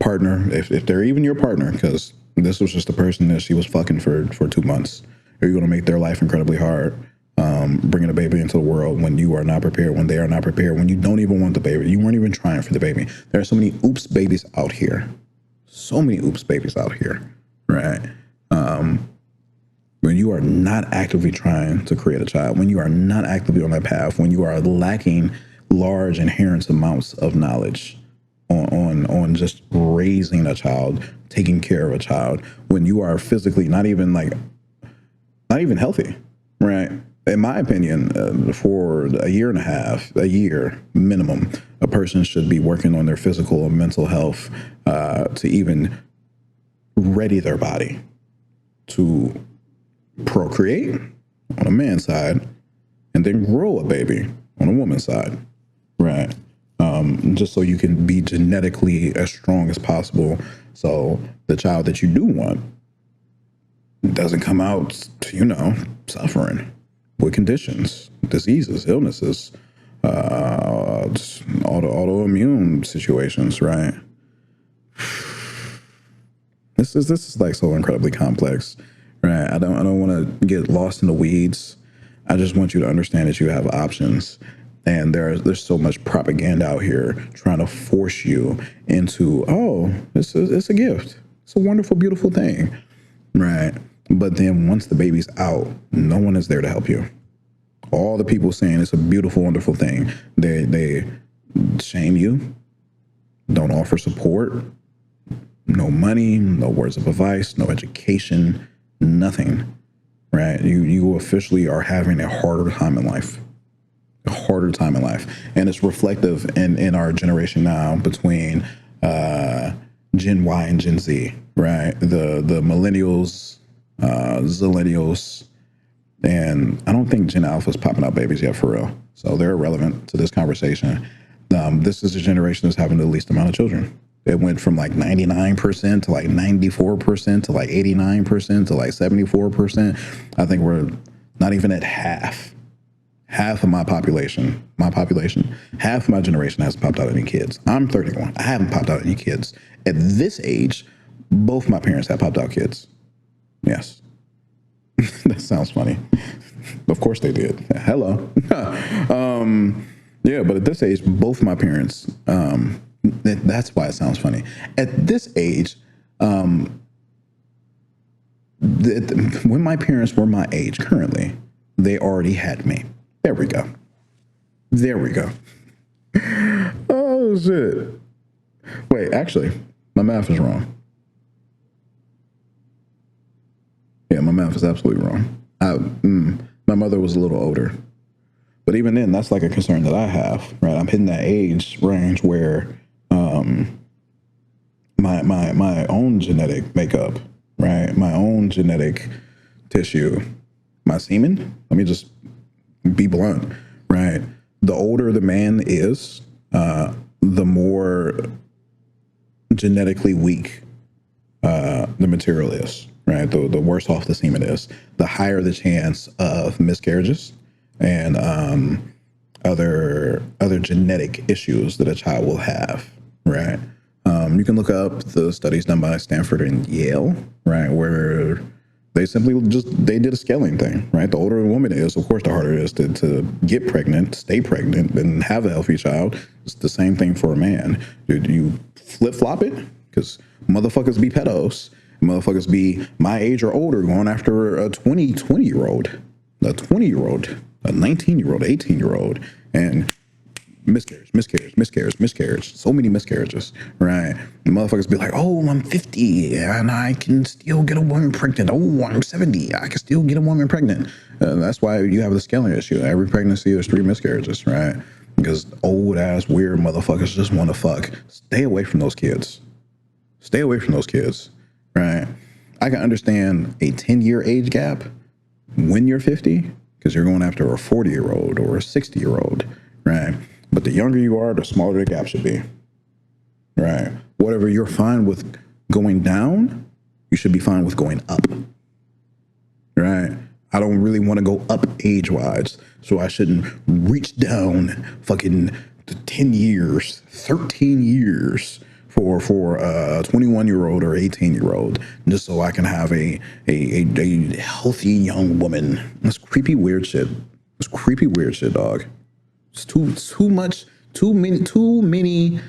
partner, if they're even your partner, because this was just a person that she was fucking for 2 months, are you going to make their life incredibly hard, bringing a baby into the world when you are not prepared, when they are not prepared, when you don't even want the baby, you weren't even trying for the baby? There are so many oops babies out here, So many oops babies out here, right? When you are not actively trying to create a child, when you are not actively on that path, when you are lacking large inherent amounts of knowledge on just raising a child, taking care of a child, when you are physically not even healthy, right? In my opinion, for a year and a half, a year minimum, a person should be working on their physical and mental health to even ready their body to procreate on a man's side and then grow a baby on a woman's side, right? Just so you can be genetically as strong as possible, so the child that you do want doesn't come out, suffering with conditions, diseases, illnesses, autoimmune situations, right? This is like so incredibly complex, right? I don't want to get lost in the weeds. I just want you to understand that you have options, and there's so much propaganda out here trying to force you into, oh, it's a gift, it's a wonderful, beautiful thing, right? But then once the baby's out, no one is there to help you. All the people saying it's a beautiful, wonderful thing, they shame you, don't offer support, no money, no words of advice, no education, nothing, right? You officially are having a harder time in life. A harder time in life. And it's reflective in our generation now between Gen Y and Gen Z, right? The millennials, zillennials, and I don't think Gen Alpha's popping out babies yet for real. So they're irrelevant to this conversation. This is a generation that's having the least amount of children. It went from like 99% to like 94% to like 89% to like 74%. I think we're not even at half. Half of my population, half of my generation hasn't popped out any kids. I'm 31. I haven't popped out any kids. At this age, both my parents have popped out kids. Yes. That sounds funny. Of course they did. Hello. Yeah, but at this age, both my parents, that's why it sounds funny. At this age, when my parents were my age currently, they already had me. There we go. Oh, shit. Wait, actually, my math is wrong. Yeah, my math is absolutely wrong. My mother was a little older. But even then, that's like a concern that I have, right? I'm hitting that age range where my own genetic makeup, right? My own genetic tissue, my semen, let me just be blunt, right? The older the man is, the more genetically weak the material is, right? The worse off the semen is, the higher the chance of miscarriages and other genetic issues that a child will have, right? You can look up the studies done by Stanford and Yale, right, where they simply they did a scaling thing, right? The older a woman is, of course, the harder it is to get pregnant, stay pregnant, and have a healthy child. It's the same thing for a man. You flip-flop it, because motherfuckers be pedos. Motherfuckers be my age or older going after a 20-year-old, a 20-year-old, a 19-year-old, 18-year-old, and miscarriage. So many miscarriages, right? The motherfuckers be like, oh, I'm 50 and I can still get a woman pregnant. Oh, I'm 70. I can still get a woman pregnant. That's why you have the scaling issue. Every pregnancy, there's 3 miscarriages, right? Because old ass weird motherfuckers just want to fuck. Stay away from those kids. Right? I can understand a 10-year age gap when you're 50 because you're going after a 40-year-old or a 60-year-old, right? But the younger you are, the smaller the gap should be, right? Whatever you're fine with going down, you should be fine with going up, right? I don't really want to go up age-wise, so I shouldn't reach down fucking 10 years, 13 years for a 21-year-old or 18-year-old just so I can have a healthy young woman. That's creepy, weird shit. Dog. It's too much, too many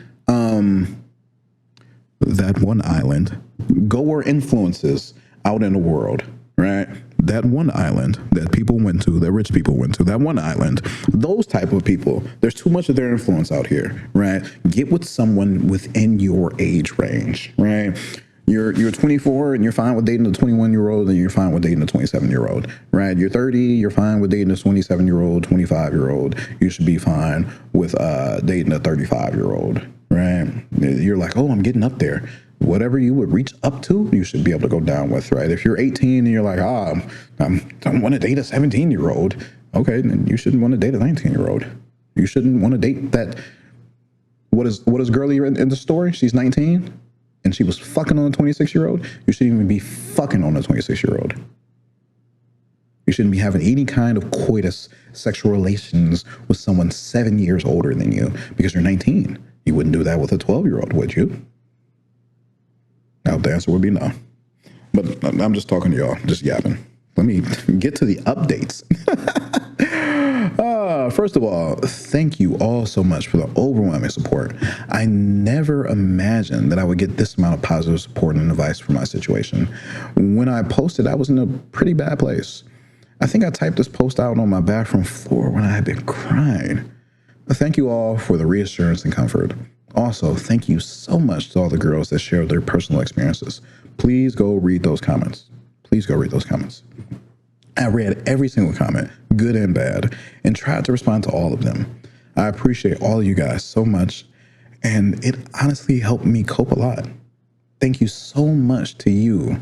that one island. Go where influences out in the world, right? That one island that people went to, that rich people went to, that one island, those type of people, there's too much of their influence out here, right? Get with someone within your age range, right? You're 24 and you're fine with dating a 21-year-old, and you're fine with dating a 27-year-old, right? You're 30, you're fine with dating a 27-year-old, 25-year-old. You should be fine with dating a 35-year-old, right? You're like, oh, I'm getting up there. Whatever you would reach up to, you should be able to go down with, right? If you're 18 and you're like, I don't want to date a 17-year-old, okay, then you shouldn't want to date a 19-year-old. You shouldn't want to date that. What is girly in the story? She's 19 and she was fucking on a 26-year-old. You shouldn't even be fucking on a 26-year-old. You shouldn't be having any kind of coitus, sexual relations with someone 7 years older than you because you're 19. You wouldn't do that with a 12-year-old, would you? Now, the answer would be no. But I'm just talking to y'all, just yapping. Let me get to the updates. First of all, thank you all so much for the overwhelming support. I never imagined that I would get this amount of positive support and advice for my situation. When I posted, I was in a pretty bad place. I think I typed this post out on my bathroom floor when I had been crying. Thank you all for the reassurance and comfort. Also, thank you so much to all the girls that shared their personal experiences. Please go read those comments. Please go read those comments. I read every single comment, good and bad, and tried to respond to all of them. I appreciate all of you guys so much, and it honestly helped me cope a lot. Thank you so much to you,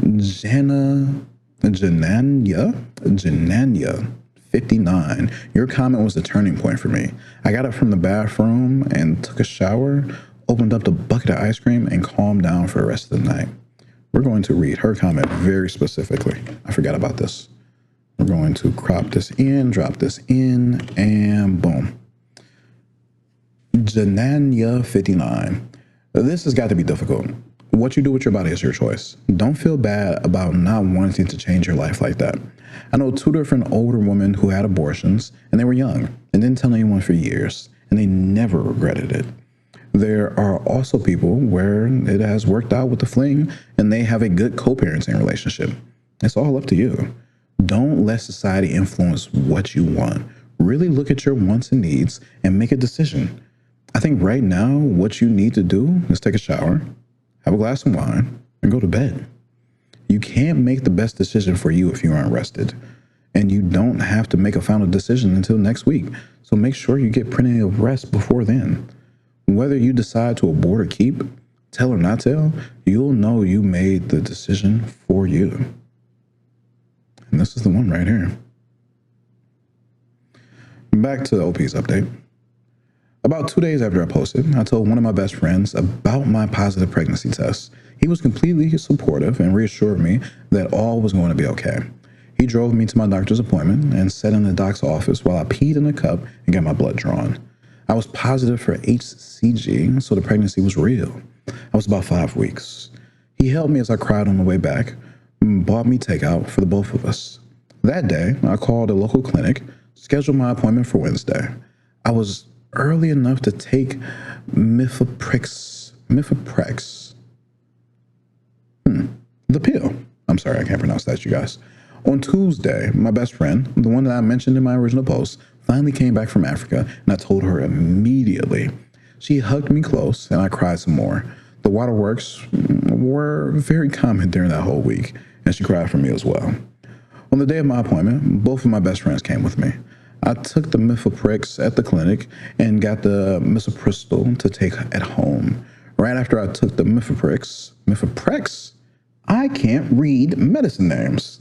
Jananya 59. Your comment was the turning point for me. I got up from the bathroom and took a shower, opened up the bucket of ice cream, and calmed down for the rest of the night. We're going to read her comment very specifically. I forgot about this. We're going to crop this in, drop this in, and boom. Jananya 59. This has got to be difficult. What you do with your body is your choice. Don't feel bad about not wanting to change your life like that. I know 2 different older women who had abortions, and they were young and didn't tell anyone for years, and they never regretted it. There are also people where it has worked out with the fling, and they have a good co-parenting relationship. It's all up to you. Don't let society influence what you want. Really look at your wants and needs and make a decision. I think right now, what you need to do is take a shower, have a glass of wine, and go to bed. You can't make the best decision for you if you aren't rested. And you don't have to make a final decision until next week. So make sure you get plenty of rest before then. Whether you decide to abort or keep, tell or not tell, you'll know you made the decision for you. And this is the one right here. Back to the OP's update. About 2 days after I posted, I told one of my best friends about my positive pregnancy test. He was completely supportive and reassured me that all was going to be okay. He drove me to my doctor's appointment and sat in the doc's office while I peed in a cup and got my blood drawn. I was positive for HCG, so the pregnancy was real. I was about 5 weeks. He held me as I cried on the way back and bought me takeout for the both of us. That day, I called a local clinic, scheduled my appointment for Wednesday. I was early enough to take Mifeprex. The pill. I'm sorry, I can't pronounce that, you guys. On Tuesday, my best friend, the one that I mentioned in my original post, finally came back from Africa, and I told her immediately. She hugged me close, and I cried some more. The waterworks were very common during that whole week, and she cried for me as well. On the day of my appointment, both of my best friends came with me. I took the Mifeprex at the clinic and got the misoprostol to take at home. Right after I took the Mifeprex, I can't read medicine names.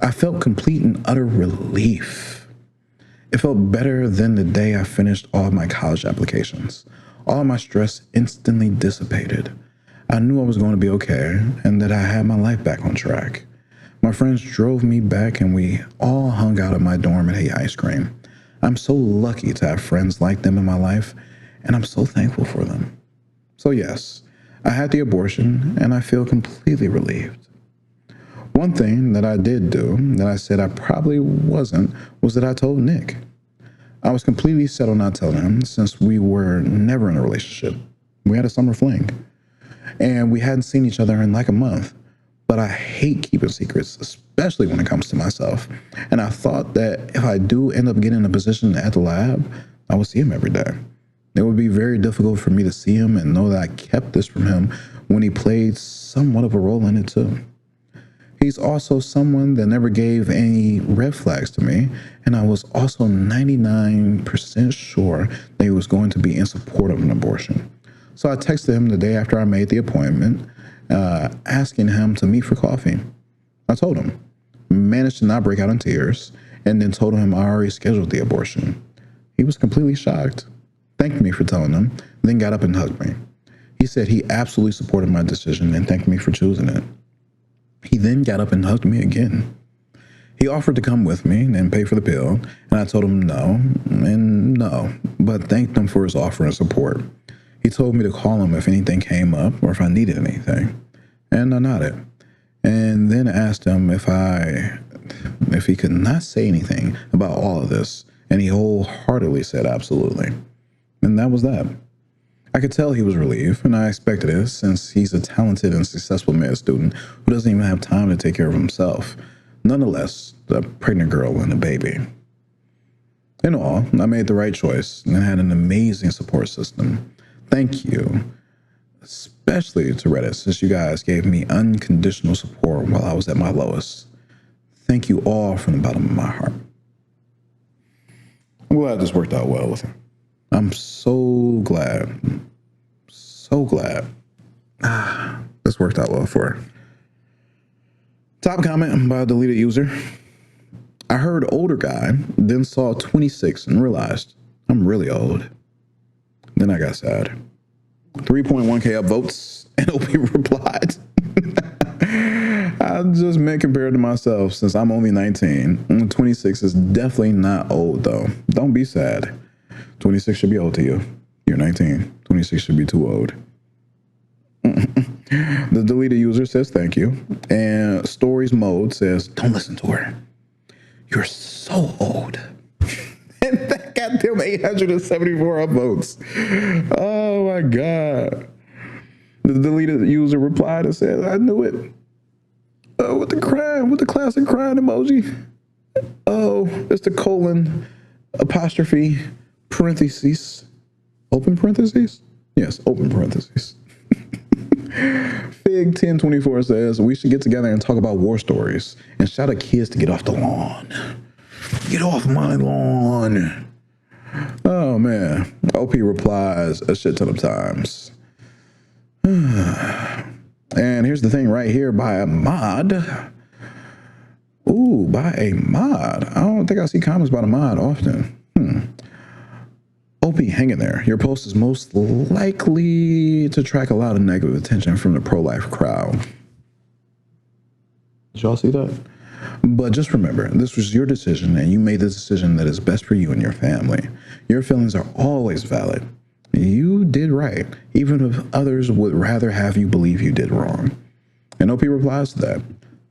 I felt complete and utter relief. It felt better than the day I finished all my college applications. All my stress instantly dissipated. I knew I was going to be okay and that I had my life back on track. My friends drove me back and we all hung out at my dorm and ate ice cream. I'm so lucky to have friends like them in my life, and I'm so thankful for them. So yes, I had the abortion and I feel completely relieved. One thing that I did do that I said I probably wasn't was that I told Nick. I was completely set on not telling him since we were never in a relationship. We had a summer fling. And we hadn't seen each other in like a month. But I hate keeping secrets, especially when it comes to myself. And I thought that if I do end up getting a position at the lab, I would see him every day. It would be very difficult for me to see him and know that I kept this from him when he played somewhat of a role in it too. He's also someone that never gave any red flags to me, and I was also 99% sure that he was going to be in support of an abortion. So I texted him the day after I made the appointment, asking him to meet for coffee. I told him, managed to not break out in tears, and then told him I already scheduled the abortion. He was completely shocked, thanked me for telling him, then got up and hugged me. He said he absolutely supported my decision and thanked me for choosing it. He then got up and hugged me again. He offered to come with me and pay for the pill, and I told him no and no, but thanked him for his offer and support. He told me to call him if anything came up or if I needed anything, and I nodded. And then asked him if he could not say anything about all of this, and he wholeheartedly said absolutely. And that was that. I could tell he was relieved, and I expected it since he's a talented and successful med student who doesn't even have time to take care of himself. Nonetheless, a pregnant girl and a baby. In all, I made the right choice and had an amazing support system. Thank you, especially to Reddit, since you guys gave me unconditional support while I was at my lowest. Thank you all from the bottom of my heart. I'm glad this worked out well with him. I'm so glad. So glad. This worked out well for her. Top comment by a deleted user. I heard older guy, then saw 26 and realized I'm really old. Then I got sad. 3.1K upvotes, and OP replied, I just meant compared to myself since I'm only 19. 26 is definitely not old though. Don't be sad. 26 should be old to you. You're 19. 26 should be too old. The deleted user says thank you. And stories mode says, don't listen to her. You're so old. And that got them 874 upvotes. Oh my God. The deleted user replied and said, I knew it. With the classic crying emoji. Oh, it's the colon, apostrophe, parentheses, open parentheses? Yes, open parentheses. Fig 1024 says, we should get together and talk about war stories and shout at kids to get off the lawn. Get off my lawn. Oh, man. OP replies a shit ton of times. And here's the thing right here by a mod. Ooh, by a mod. I don't think I see comments about a mod often. OP, hang in there. Your post is most likely to attract a lot of negative attention from the pro-life crowd. Did y'all see that? But just remember, this was your decision, and you made the decision that is best for you and your family. Your feelings are always valid. You did right, even if others would rather have you believe you did wrong. And OP replies to that.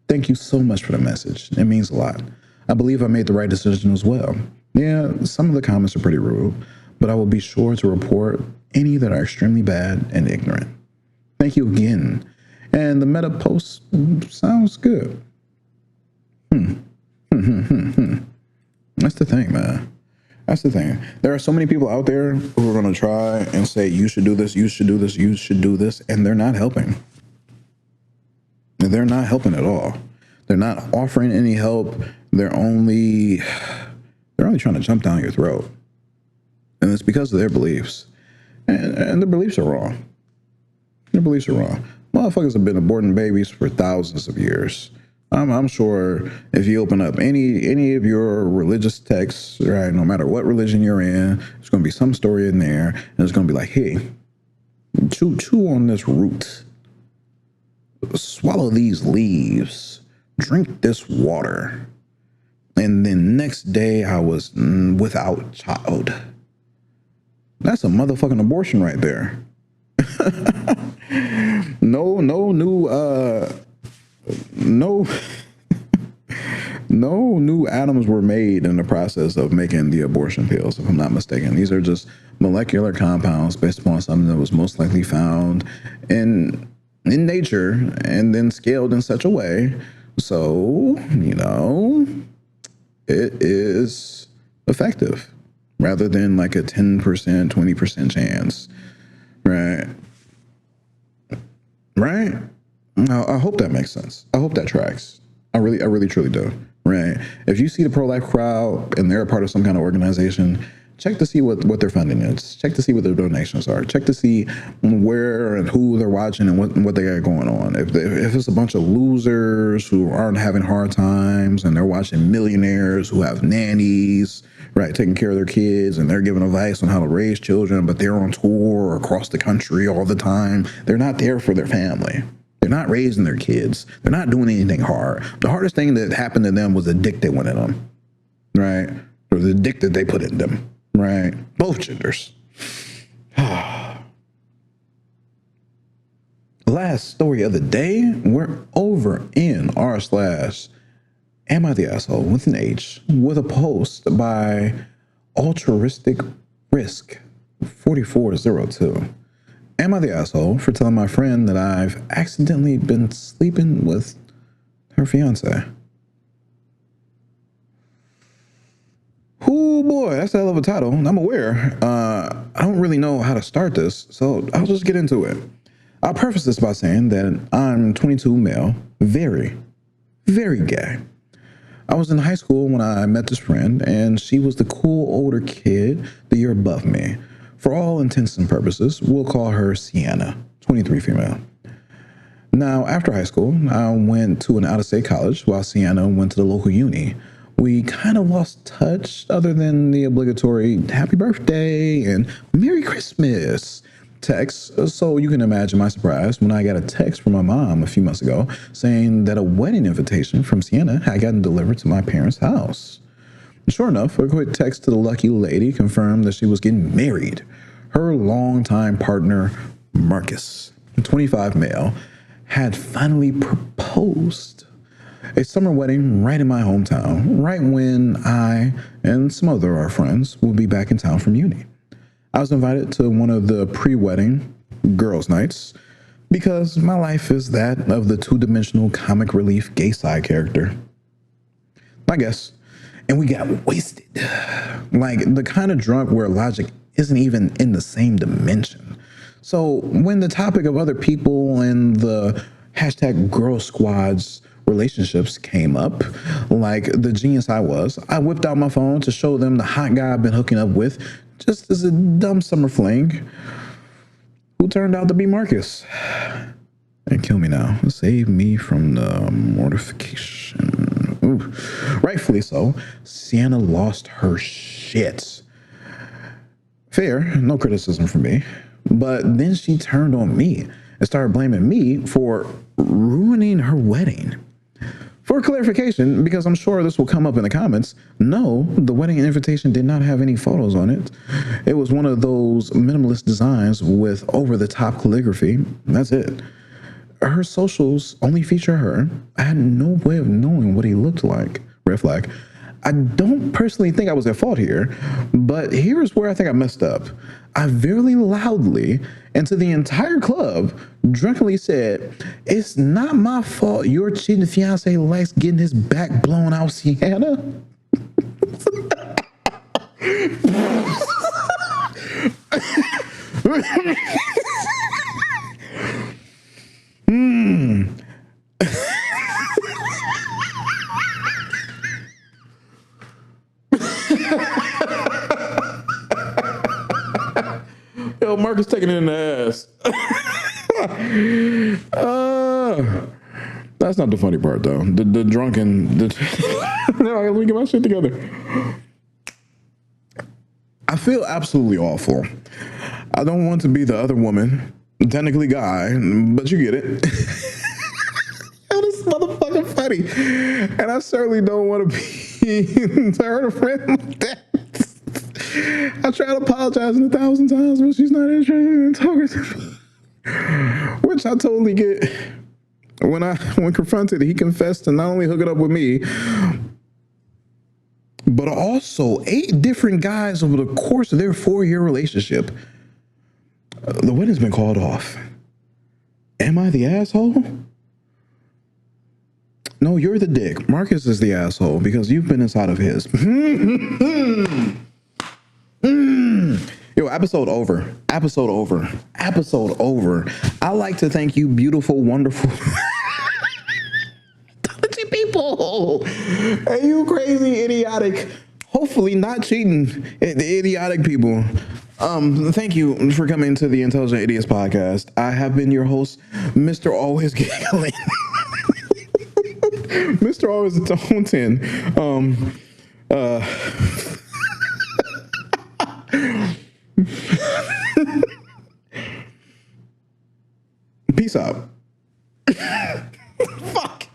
Thank you so much for the message. It means a lot. I believe I made the right decision as well. Yeah, some of the comments are pretty rude, but I will be sure to report any that are extremely bad and ignorant. Thank you again. And the meta post sounds good. That's the thing, man. That's the thing. There are so many people out there who are going to try and say, you should do this, you should do this, you should do this, and they're not helping. They're not helping at all. They're not offering any help. They're only trying to jump down your throat. And it's because of their beliefs. And their beliefs are wrong. Their beliefs are wrong. Motherfuckers have been aborting babies for thousands of years. I'm sure if you open up any of your religious texts, right, no matter what religion you're in, there's going to be some story in there, and it's going to be like, hey, chew on this root. Swallow these leaves. Drink this water. And then next day I was without child. That's a motherfucking abortion right there. No no new atoms were made in the process of making the abortion pills, if I'm not mistaken. These are just molecular compounds based upon something that was most likely found in nature and then scaled in such a way. So, it is effective rather than like a 10%, 20% chance. Right. Right. Now, I hope that makes sense. I hope that tracks. I really, truly do. Right. If you see the pro-life crowd and they're a part of some kind of organization, check to see what their funding is. Check to see what their donations are. Check to see where and who they're watching and what they got going on. If it's a bunch of losers who aren't having hard times and they're watching millionaires who have nannies, right, taking care of their kids, and they're giving advice on how to raise children, but they're on tour across the country all the time, they're not there for their family. They're not raising their kids. They're not doing anything hard. The hardest thing that happened to them was the dick they went in them, right? Or the dick that they put in them, right? Both genders. Last story of the day, we're over in r/Am I the Asshole with an H with a post by Altruistic Risk 4402. Am I the asshole for telling my friend that I've accidentally been sleeping with her fiance? Oh boy, that's a hell of a title. I'm aware. I don't really know how to start this, so I'll just get into it. I'll preface this by saying that I'm 22 male, very, very gay. I was in high school when I met this friend, and she was the cool older kid the year above me. For all intents and purposes, we'll call her Sienna, 23 female. Now, after high school, I went to an out-of-state college while Sienna went to the local uni. We kind of lost touch other than the obligatory happy birthday and Merry Christmas texts. So you can imagine my surprise when I got a text from my mom a few months ago saying that a wedding invitation from Sienna had gotten delivered to my parents' house. Sure enough, a quick text to the lucky lady confirmed that she was getting married. Her longtime partner, Marcus, 25 male, had finally proposed. A summer wedding right in my hometown, right when I and some other of our friends will be back in town from uni. I was invited to one of the pre-wedding girls' nights because my life is that of the two-dimensional comic relief gay side character. I guess. And we got wasted. Like the kind of drunk where logic isn't even in the same dimension. So when the topic of other people and the hashtag girl squads relationships came up, like the genius I was, I whipped out my phone to show them the hot guy I've been hooking up with just as a dumb summer fling who turned out to be Marcus. And kill me now. Save me from the mortification. Ooh. Rightfully so. Sienna lost her shit. Fair, no criticism from me. But then she turned on me and started blaming me for ruining her wedding. For clarification, because I'm sure this will come up in the comments, no, the wedding invitation did not have any photos on it. It was one of those minimalist designs with over-the-top calligraphy. That's it. Her socials only feature her. I had no way of knowing what he looked like. Red flag. I don't personally think I was at fault here, but here's where I think I messed up. I very loudly and to the entire club drunkenly said, "It's not my fault your cheating fiance likes getting his back blown out, Sienna." Yo, Marcus taking it in the ass. That's not the funny part, though. The drunken. No, let me get my shit together. I feel absolutely awful. I don't want to be the other woman, technically guy, but you get it. Yo, this motherfucker funny. And I certainly don't want to be to hurt a friend like that. I tried apologizing 1,000 times, but she's not interested in talking to me. Which I totally get. When confronted, he confessed to not only hooking up with me, but also 8 different guys over the course of their 4-year relationship. The wedding's been called off. Am I the asshole? No, you're the dick. Marcus is the asshole because you've been inside of his. Yo, episode over. I like to thank you, beautiful, wonderful talented people. And you crazy, idiotic, hopefully not cheating, idiotic people. Thank you for coming to the Intelligent Idiots podcast. I have been your host, Mr. Always Giggling. Mr. Always Taunting. Peace out. Fuck.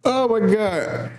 Oh my God.